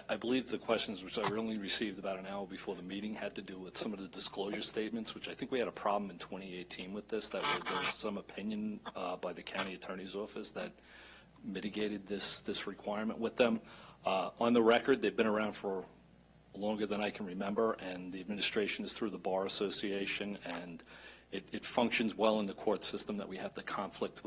I believe the questions, which I only received about an hour before the meeting, had to do with some of the disclosure statements, which I think we had a problem in 2018 with this, that there was some opinion by the county attorney's office that mitigated this requirement with them. On the record, they've been around for longer than I can remember, and the administration is through the Bar Association, and It functions well in the court system that we have the conflict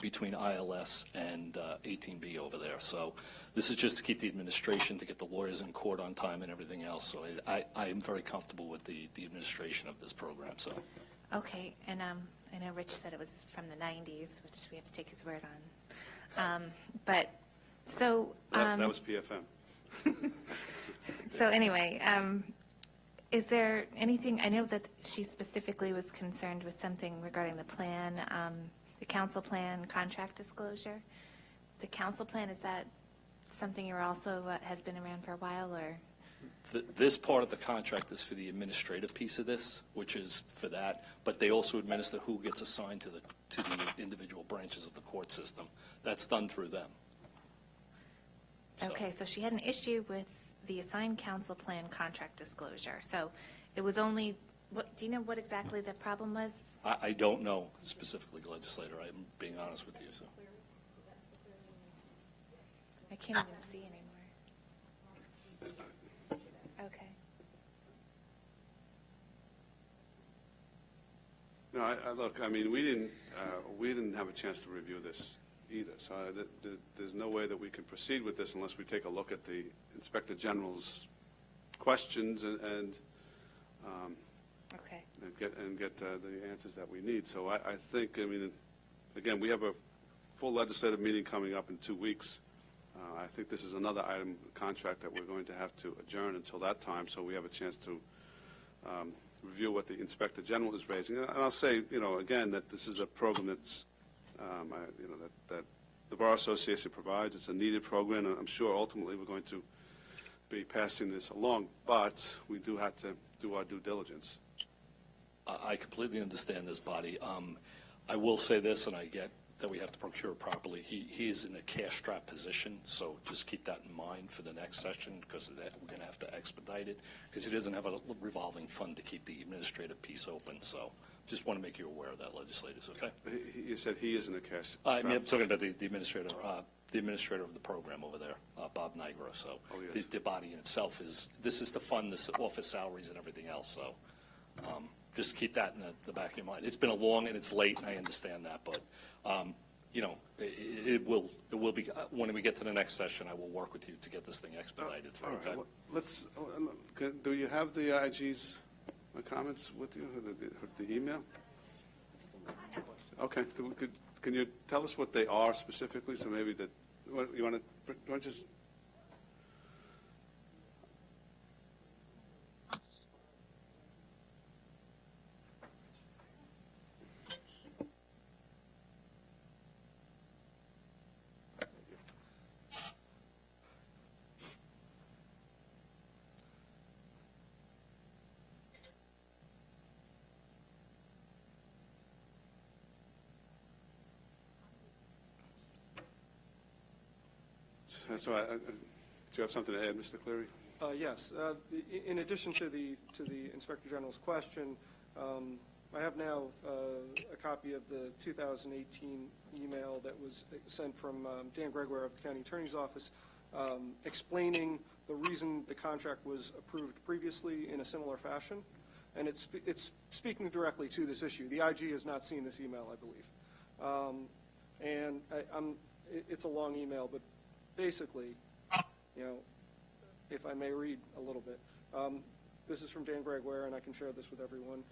between ILS and 18B over there. So this is just to keep the administration, to get the lawyers in court on time and everything else. So I am very comfortable with the administration of this program. So. Okay, and I know Rich said it was from the 90s, which we have to take his word on. But so. That was PFM. So anyway, is there anything, I know that she specifically was concerned with something regarding the plan, the council plan, contract disclosure. The council plan, is that something you're also, has been around for a while, or? This part of the contract is for the administrative piece of this, which is for that, but they also administer who gets assigned to the individual branches of the court system. That's done through them. Okay, so she had an issue with the assigned council plan contract disclosure. So it was only, do you know what exactly the problem was? I don't know specifically, legislator. I'm being honest with you. So I can't even see anymore. Okay. No, look, I mean, we didn't have a chance to review this either. So there's no way that we can proceed with this unless we take a look at the Inspector General's questions and get the answers that we need. So I think, I mean, again, we have a full legislative meeting coming up in 2 weeks. I think this is another item, contract, that we're going to have to adjourn until that time, so we have a chance to review what the Inspector General is raising. And I'll say, you know, again, that this is a program that's, that the Bar Association provides. It's a needed program, and I'm sure ultimately we're going to be passing this along, but we do have to do our due diligence. I completely understand this body. I will say this, and I get that we have to procure properly. He is in a cash-strapped position, so just keep that in mind for the next session, because we're going to have to expedite it, because he doesn't have a revolving fund to keep the administrative piece open. So just want to make you aware of that, legislators, okay? You said he is in a cash. I mean, I'm talking about the administrator of the program over there, Bob Nigro. So yes. the body in itself this is to fund the office salaries and everything else. So just keep that in the back of your mind. It's been a long and it's late, and I understand that, but you know, it will be, when we get to the next session, I will work with you to get this thing expedited through, All right. okay? Let's, do you have the IG's comments with you, the email? Okay, can you tell us what they are specifically, so maybe that, you want to just... So, do you have something to add, Mr. Cleary? Yes. In addition to the Inspector General's question, I have now a copy of the 2018 email that was sent from Dan Gregoire of the County Attorney's Office explaining the reason the contract was approved previously in a similar fashion. And it's speaking directly to this issue. The IG has not seen this email, I believe. It's a long email, but basically, you know, if I may read a little bit, this is from Dan Gregoire, and I can share this with everyone.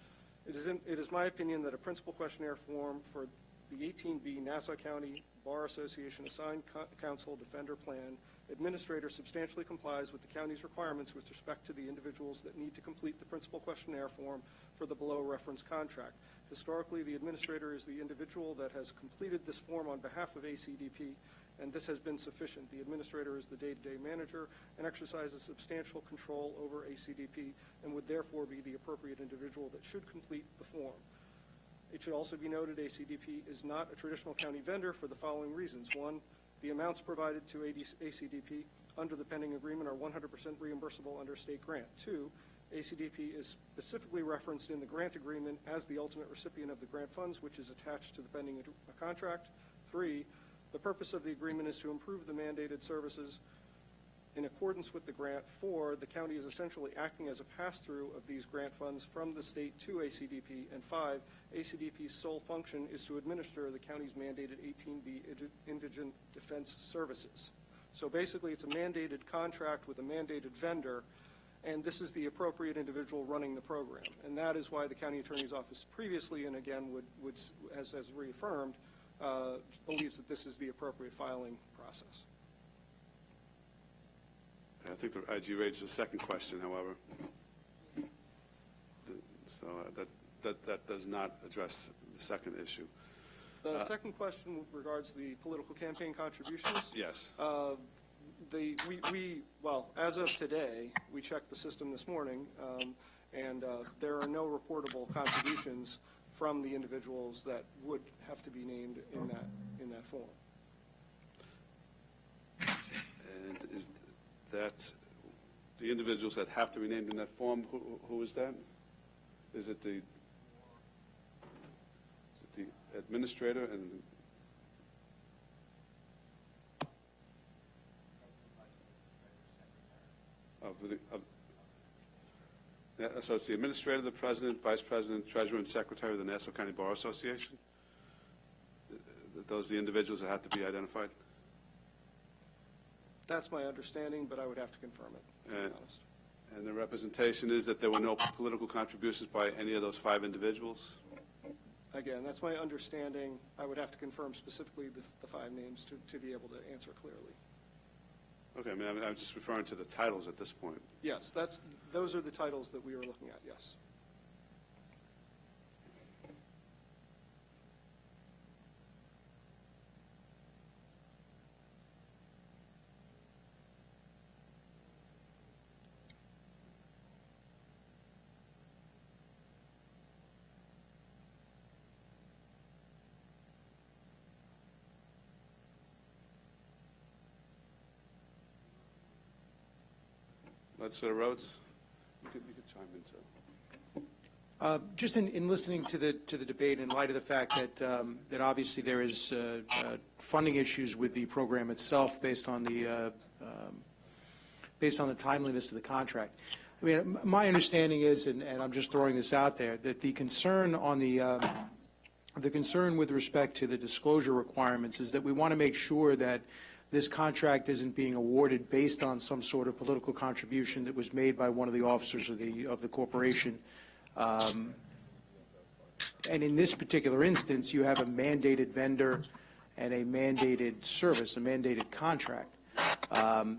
It is my opinion that a principal questionnaire form for the 18B Nassau County Bar Association Assigned Counsel Defender Plan administrator substantially complies with the county's requirements with respect to the individuals that need to complete the principal questionnaire form for the below referenced contract. Historically, the administrator is the individual that has completed this form on behalf of ACDP, and this has been sufficient. The administrator is the day-to-day manager and exercises substantial control over ACDP and would therefore be the appropriate individual that should complete the form. It should also be noted ACDP is not a traditional county vendor for the following reasons. One, the amounts provided to ACDP under the pending agreement are 100% reimbursable under state grant. Two, ACDP is specifically referenced in the grant agreement as the ultimate recipient of the grant funds, which is attached to the pending contract. Three, the purpose of the agreement is to improve the mandated services in accordance with the grant. 4, the county is essentially acting as a pass-through of these grant funds from the state to ACDP. And 5, ACDP's sole function is to administer the county's mandated 18B indigent defense services. So basically, it's a mandated contract with a mandated vendor, and this is the appropriate individual running the program. And that is why the county attorney's office previously, and again, as reaffirmed, believes that this is the appropriate filing process. I think the IG raised the second question, however. So that does not address the second issue. The second question regards the political campaign contributions. Yes. Well, as of today, we checked the system this morning, and there are no reportable contributions from the individuals that would have to be named in that form. And is that the individuals that have to be named in that form? Who is that? Is it the administrator and? So it's the administrator, the president, vice president, treasurer, and secretary of the Nassau County Bar Association? Those are the individuals that have to be identified? That's my understanding, but I would have to confirm it, to be honest. And the representation is that there were no political contributions by any of those 5 individuals? Again, that's my understanding. I would have to confirm specifically the 5 names to be able to answer clearly. Okay, I mean, I'm just referring to the titles at this point. Yes, those are the titles that we are looking at, yes. Legislator Rhodes, you could chime in too. Just in listening to the debate, in light of the fact that obviously there is funding issues with the program itself based on the timeliness of the contract. I mean, my understanding is, and I'm just throwing this out there, that the concern on the concern with respect to the disclosure requirements is that we want to make sure that this contract isn't being awarded based on some sort of political contribution that was made by one of the officers of the corporation. And in this particular instance, you have a mandated vendor and a mandated service, a mandated contract.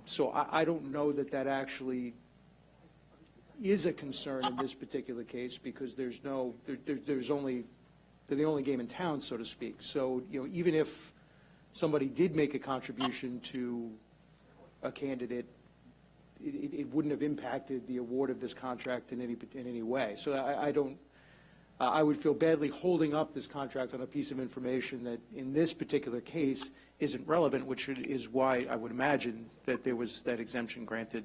So I don't know that that actually is a concern in this particular case, because they're the only game in town, so to speak. So, you know, even if somebody did make a contribution to a candidate, it wouldn't have impacted the award of this contract in any way. So I would feel badly holding up this contract on a piece of information that in this particular case isn't relevant, which is why I would imagine that there was that exemption granted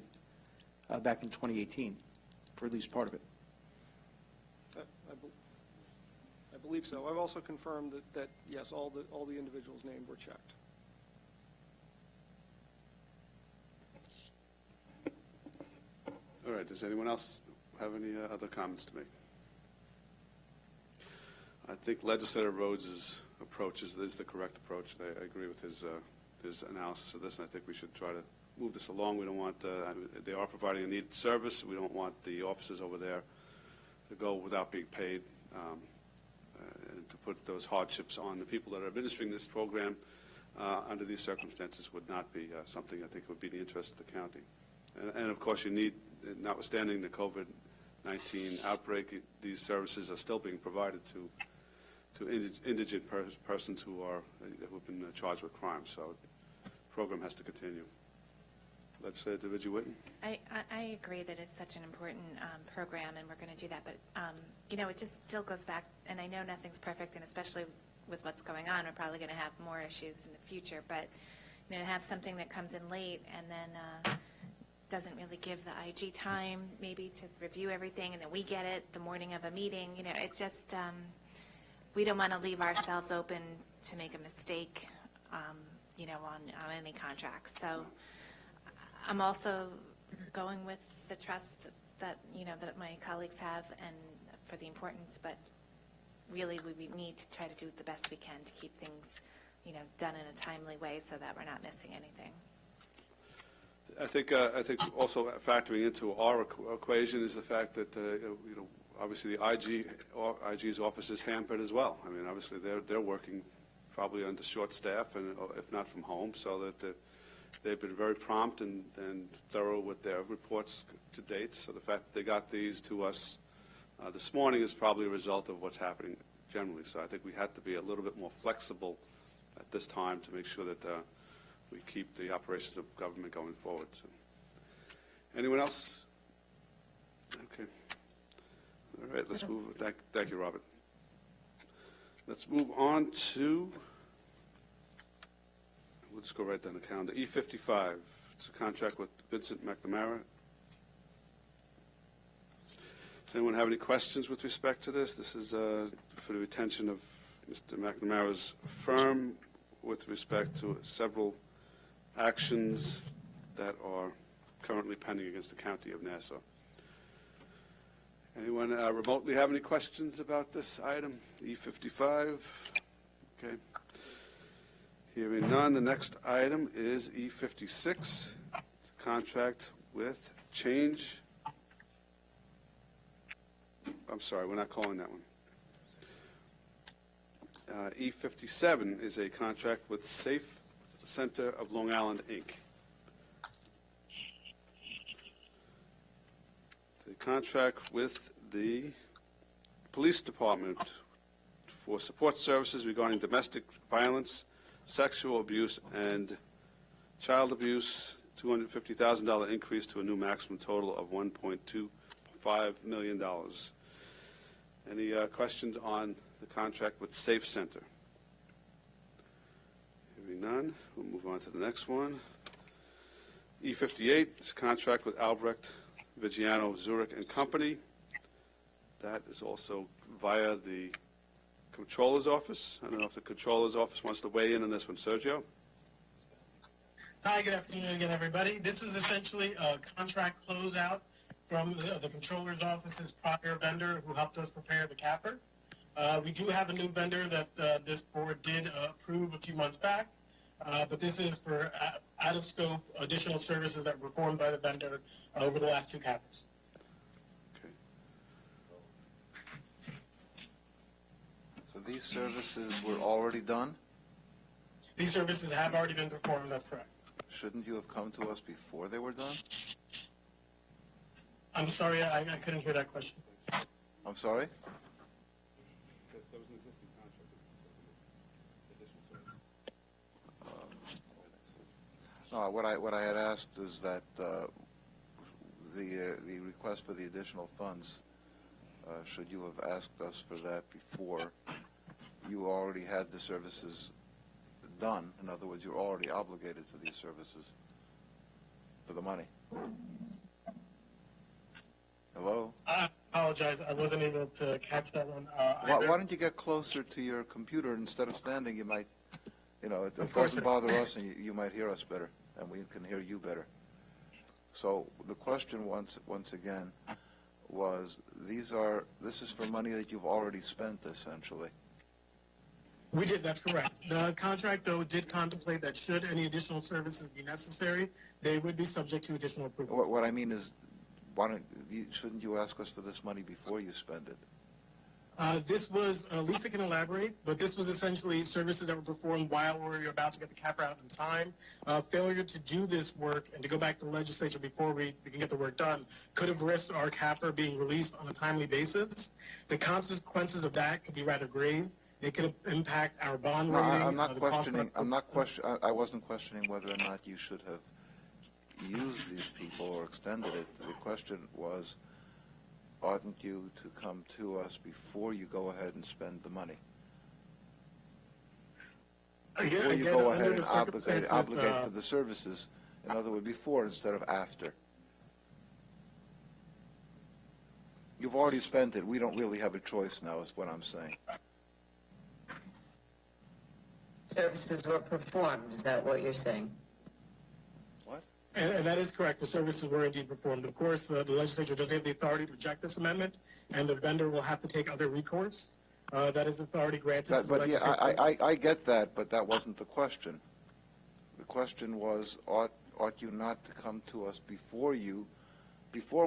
back in 2018 for at least part of it. I believe so. I've also confirmed that yes, all the individuals named were checked. All right, does anyone else have any other comments to make? I think Legislator Rhodes' approach is the correct approach. I agree with his analysis of this, and I think we should try to move this along. We don't want, they are providing a needed service. We don't want the officers over there to go without being paid, and to put those hardships on the people that are administering this program under these circumstances would not be something I think would be the interest of the county. And of course, you need, notwithstanding the COVID-19 outbreak, these services are still being provided to indigent persons who have been charged with crime. So the program has to continue. Legislator Whitten. I agree that it's such an important program, and we're going to do that. But, you know, it just still goes back, and I know nothing's perfect, and especially with what's going on, we're probably going to have more issues in the future. But, you know, to have something that comes in late and then doesn't really give the IG time maybe to review everything, and then we get it the morning of a meeting, you know, it just, we don't want to leave ourselves open to make a mistake, you know, on any contract. So I'm also going with the trust that, that my colleagues have and for the importance, but really we need to try to do the best we can to keep things, done in a timely way so that we're not missing anything. I think also factoring into our equation is the fact that, obviously the IG's office is hampered as well. I mean, obviously they're working probably under short staff, and if not from home, so that they've been very prompt and thorough with their reports to date. So the fact that they got these to us this morning is probably a result of what's happening generally. So I think we had to be a little bit more flexible at this time to make sure that we keep the operations of government going forward. So, anyone else? Okay. All right, let's move. Thank you, Robert. Let's move on to, let's go right down the calendar. E55, it's a contract with Vincent McNamara. Does anyone have any questions with respect to this? This is for the retention of Mr. McNamara's firm with respect to several actions that are currently pending against the County of Nassau. Anyone remotely have any questions about this item, E55? Okay. Hearing none, the next item is E56. It's a contract with Change. I'm sorry, we're not calling that one. E57 is a contract with Safe Center of Long Island, Inc. It's a contract with the Police Department for support services regarding domestic violence, sexual abuse, and child abuse, $250,000 increase to a new maximum total of $1.25 million. Any questions on the contract with Safe Center? Hearing none, we'll move on to the next one. E58, it's a contract with Albrecht, Vigiano, Zurich and Company. That is also via the Controller's Office. I don't know if the Controller's Office wants to weigh in on this one. Sergio? Hi, good afternoon again, everybody. This is essentially a contract closeout from the Controller's Office's prior vendor who helped us prepare the CAPR. We do have a new vendor that this board did approve a few months back, but this is for out-of-scope additional services that were performed by the vendor over the last two CAPRs. Okay. So these services were already done? These services have already been performed, that's correct. Shouldn't you have come to us before they were done? I'm sorry, I couldn't hear that question. I'm sorry? There was an existing contract. No, what I had asked is that the request for the additional funds, should you have asked us for that before you already had the services done? In other words, you're already obligated for these services, for the money. Hello? I apologize, I wasn't able to catch that one. Why don't you get closer to your computer instead of standing? You might, it doesn't bother us, and you might hear us better, and we can hear you better. So the question once again was, this is for money that you've already spent, essentially. We did, that's correct. The contract, though, did contemplate that should any additional services be necessary, they would be subject to additional approval. What I mean is, shouldn't you ask us for this money before you spend it? This was, Lisa can elaborate, but this was essentially services that were performed while we were about to get the CAPR out in time. Failure to do this work and to go back to the legislature before we can get the work done could have risked our CAPR being released on a timely basis. The consequences of that could be rather grave. It could impact our bond rating. I'm not questioning. I wasn't questioning whether or not you should have used these people or extended it. The question was, oughtn't you to come to us before you go ahead and spend the money? Before you go ahead and obligate for the services, in other words, before instead of after. You've already spent it. We don't really have a choice now, is what I'm saying. Services were performed, is that what you're saying? What? And that is correct. The services were indeed performed. Of course, the legislature does have the authority to reject this amendment, and the vendor will have to take other recourse. That is authority granted to the But yeah, legislature. I get that, but that wasn't the question. The question was, ought you not to come to us before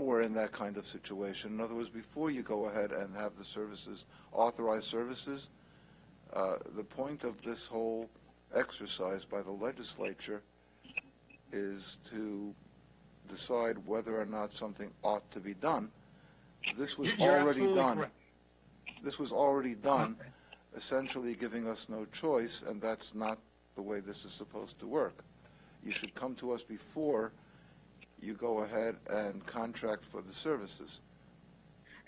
we're in that kind of situation? In other words, before you go ahead and have the services, authorized services, the point of this whole exercise by the legislature is to decide whether or not something ought to be done. This was You're already absolutely done. correct. This was already done, essentially giving us no choice, and that's not the way this is supposed to work. You should come to us before you go ahead and contract for the services.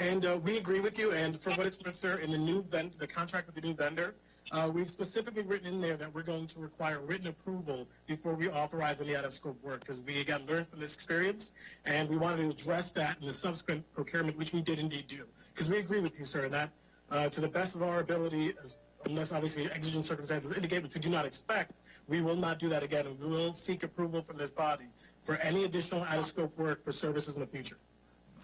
And we agree with you. And for what it's worth, sir, in the contract with the new vendor, we've specifically written in there that we're going to require written approval before we authorize any out-of-scope work, because we got learned from this experience, and we wanted to address that in the subsequent procurement, which we did indeed do. Because we agree with you, sir, that to the best of our ability, unless obviously exigent circumstances indicate, which we do not expect, we will not do that again, and we will seek approval from this body for any additional out-of-scope work for services in the future.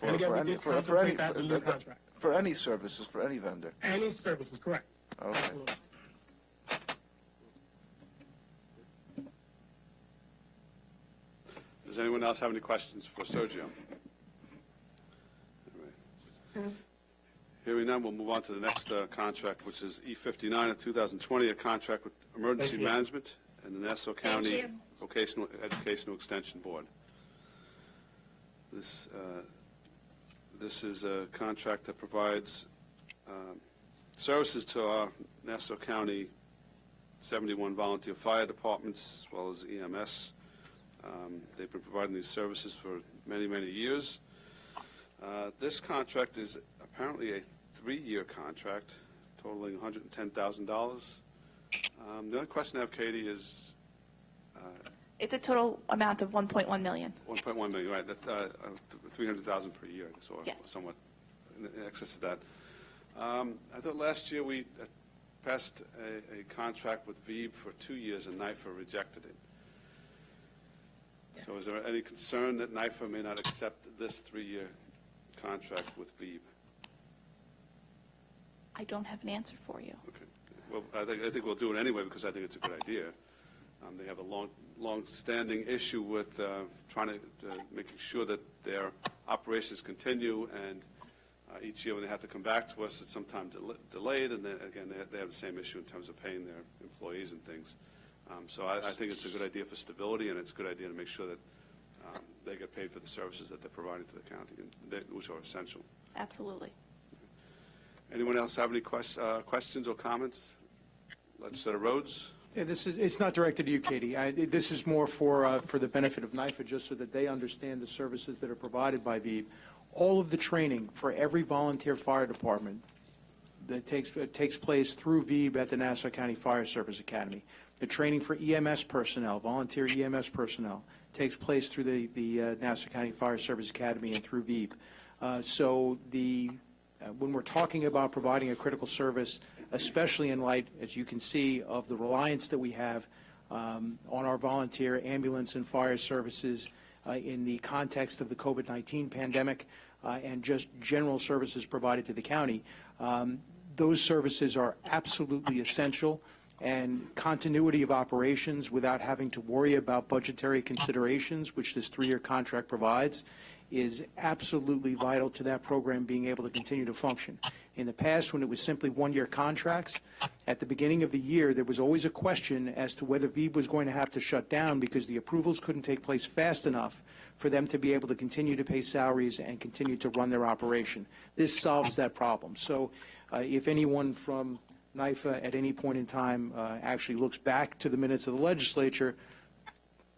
And again, we did contemplate that in the new contract. For any services, for any vendor. Any services, correct. Okay. Absolutely. Does anyone else have any questions for Sergio? Hearing none, we'll move on to the next contract, which is E59 of 2020, a contract with Emergency Management and the Nassau County Vocational Educational Extension Board. This is a contract that provides services to our Nassau County 71 volunteer fire departments, as well as EMS. They've been providing these services for many, many years. This contract is apparently a 3-year contract, totaling $110,000. The only question I have, Katie, is... It's a total amount of $1.1 million. $1.1 million, right. $300,000 per year, or yes, somewhat in excess of that. I thought last year we passed a contract with VEEB for 2 years, and NIFA rejected it. So is there any concern that NIFA may not accept this 3-year contract with VEEB? I don't have an answer for you. Okay. Well, I think we'll do it anyway because I think it's a good idea. They have a long-standing issue with trying to making sure that their operations continue, and each year when they have to come back to us, it's sometimes delayed, and then again they have the same issue in terms of paying their employees and things. So I think it's a good idea for stability, and it's a good idea to make sure that they get paid for the services that they're providing to the county, which are essential. Absolutely. Anyone else have any questions or comments? Legislator Rhodes? Yeah, it's not directed to you, Katie. This is more for the benefit of NIFA, just so that they understand the services that are provided by VEEB. All of the training for every volunteer fire department that takes place through VEEB at the Nassau County Fire Service Academy. The training for EMS personnel, volunteer EMS personnel, takes place through the Nassau County Fire Service Academy and through VEEB. When we're talking about providing a critical service, especially in light, as you can see, of the reliance that we have on our volunteer ambulance and fire services in the context of the COVID-19 pandemic and just general services provided to the county, those services are absolutely essential, and continuity of operations without having to worry about budgetary considerations, which this 3-year contract provides, is absolutely vital to that program being able to continue to function. In the past, when it was simply 1-year contracts, at the beginning of the year, there was always a question as to whether VEEB was going to have to shut down because the approvals couldn't take place fast enough for them to be able to continue to pay salaries and continue to run their operation. This solves that problem. So if anyone from NIFA at any point in time actually looks back to the minutes of the legislature,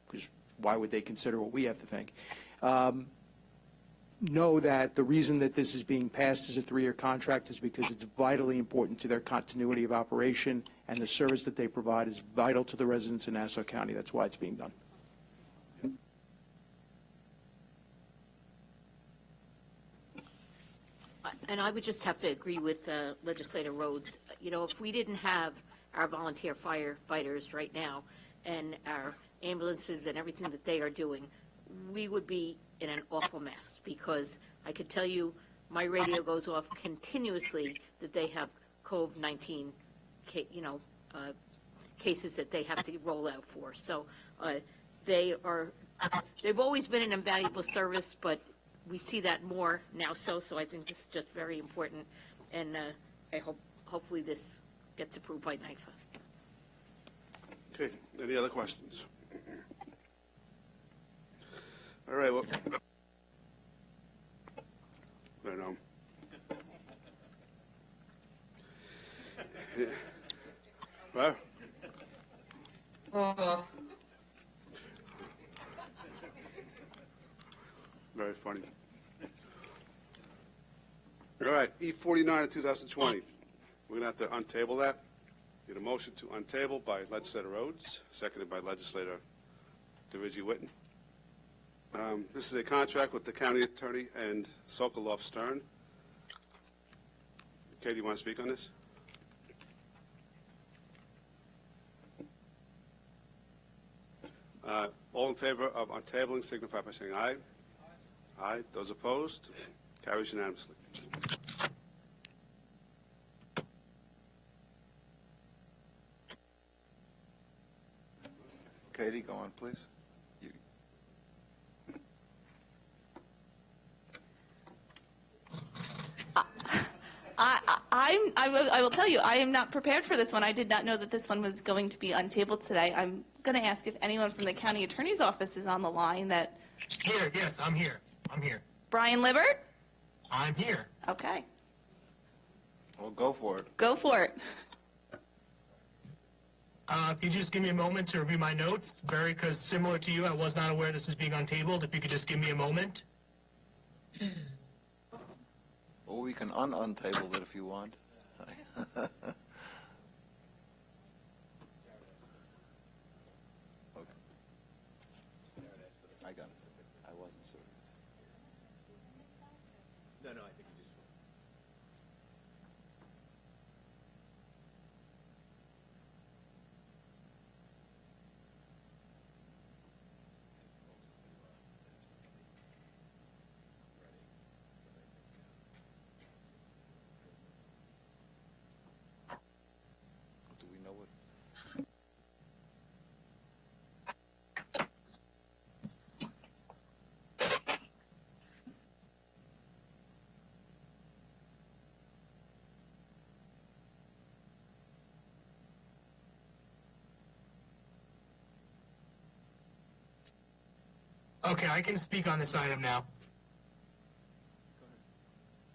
because why would they consider what we have to think, know that the reason that this is being passed as a 3-year contract is because it's vitally important to their continuity of operation, and the service that they provide is vital to the residents in Nassau County. That's why it's being done. And I would just have to agree with Legislator Rhodes. You know, if we didn't have our volunteer firefighters right now and our ambulances and everything that they are doing, we would be in an awful mess, because I could tell you, my radio goes off continuously that they have COVID-19, cases that they have to roll out for. So they've always been an invaluable service, but we see that more now. So I think this is just very important, and I hopefully this gets approved by NIFA. Okay, any other questions? All right, well, I know. Yeah. Well, very funny. All right, E49 of 2020. We're going to have to untable that. Get a motion to untable by Legislator Rhodes, seconded by Legislator DeRiggi Whitten. This is a contract with the county attorney and Sokolov Stern. Katie, you want to speak on this? All in favor of untabling signify by saying aye. Aye. Those opposed? Carries unanimously. Katie, go on, please. I will tell you, I am not prepared for this one. I did not know that this one was going to be untabled today. I'm going to ask if anyone from the county attorney's office is on the line. That Here, yes, I'm here. I'm here. Brian Libbert? I'm here. Okay. Well, go for it. Go for it. If you just give me a moment to review my notes, because similar to you, I was not aware this was being untabled. If you could just give me a moment. Well, we can untable it if you want. Okay. I got it. I wasn't serious. No, I think you just. Do we know what? Okay, I can speak on this item now.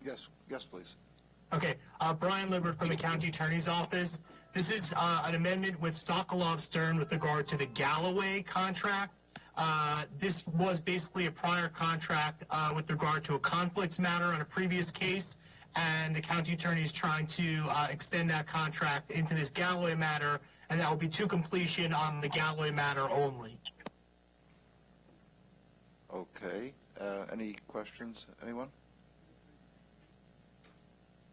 Yes, please. Okay, Brian Libbert from the County Attorney's Office. This is an amendment with Sokolov Stern with regard to the Galloway contract. This was basically a prior contract with regard to a conflicts matter on a previous case, and the county attorney is trying to extend that contract into this Galloway matter, and that will be to completion on the Galloway matter only. Okay. Any questions? Anyone?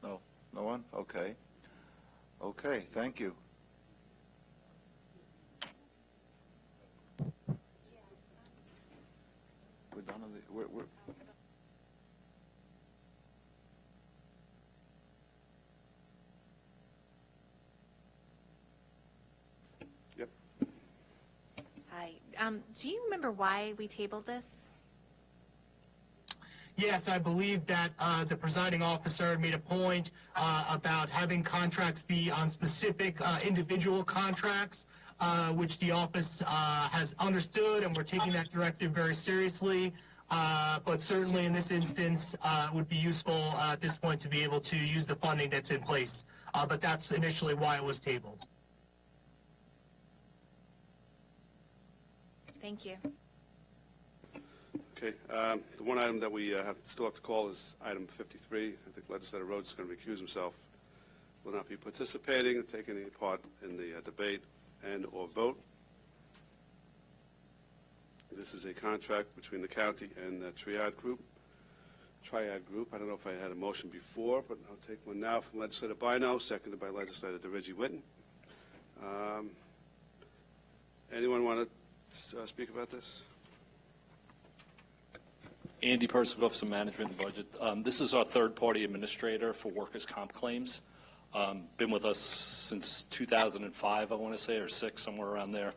No? No one? Okay. Okay, thank you. We're done on the... We're Yep. Hi. Do you remember why we tabled this? Yes, I believe that the presiding officer made a point about having contracts be on specific individual contracts, which the office has understood, and we're taking that directive very seriously. But certainly in this instance, it would be useful at this point to be able to use the funding that's in place. But that's initially why it was tabled. Thank you. Okay, the one item that we still have to call is item 53. I think Legislator Rhodes is going to recuse himself. Will not be participating or taking any part in the debate and or vote. This is a contract between the county and the Triad Group. I don't know if I had a motion before, but I'll take one now from Legislator Bino, seconded by Legislator DeRiggi Whitten. Anyone want to speak about this? Andy Persick, Office of Management and Budget. This is our third-party administrator for workers' comp claims. Been with us since 2005, I want to say, or 6, somewhere around there.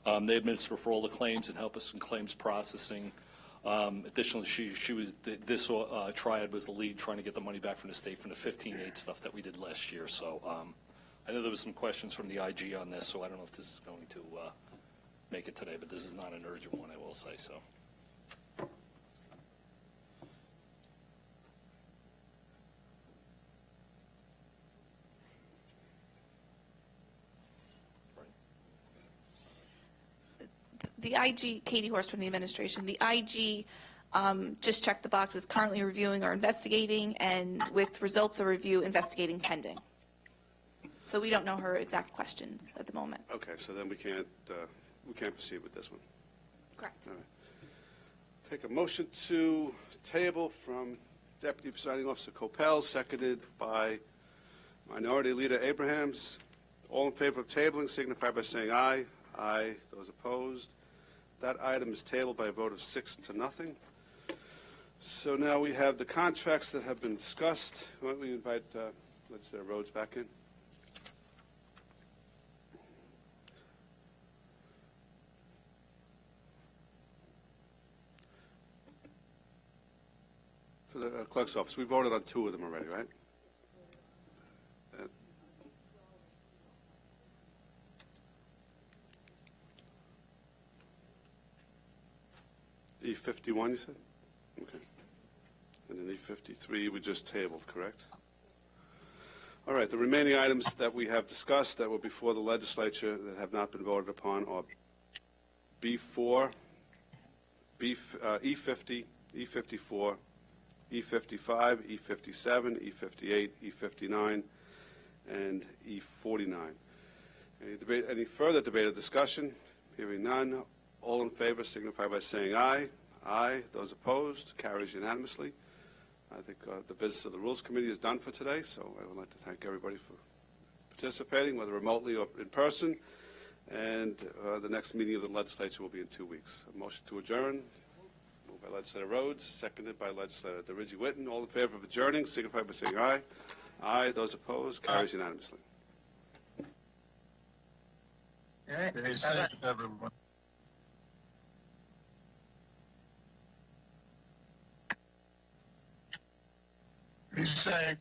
They administer for all the claims and help us in claims processing. Additionally, she was this triad was the lead trying to get the money back from the state from the 15-8 stuff that we did last year. So I know there was some questions from the IG on this, so I don't know if this is going to make it today, but this is not an urgent one, I will say so. The IG, Katie Horst from the administration, the IG just checked the boxes, currently reviewing or investigating, and with results of review, investigating pending. So we don't know her exact questions at the moment. Okay, so then we can't proceed with this one. Correct. All right. Take a motion to table from Deputy Presiding Officer Coppell, seconded by Minority Leader Abrahams. All in favor of tabling signify by saying aye. Aye. Those opposed? That item is tabled by a vote of 6-0. So now we have the contracts that have been discussed. Why don't we invite Legislator Rhodes back in? For the clerk's office, we voted on 2 of them already, right? E51, you said? Okay. And then E53 we just tabled, correct? All right, the remaining items that we have discussed that were before the legislature that have not been voted upon are B4, E50, E54, E55, E57, E58, E59, and E49. Any further debate or discussion? Hearing none. All in favor signify by saying aye. Aye. Those opposed? Carries unanimously. I think the business of the Rules Committee is done for today, so I would like to thank everybody for participating, whether remotely or in person. And the next meeting of the legislature will be in 2 weeks. A motion to adjourn, moved by Legislator Rhodes, seconded by Legislator DeRidge-Whitten. All in favor of adjourning signify by saying aye. Aye. Those opposed? Carries unanimously. Stay safe, everyone. Be safe.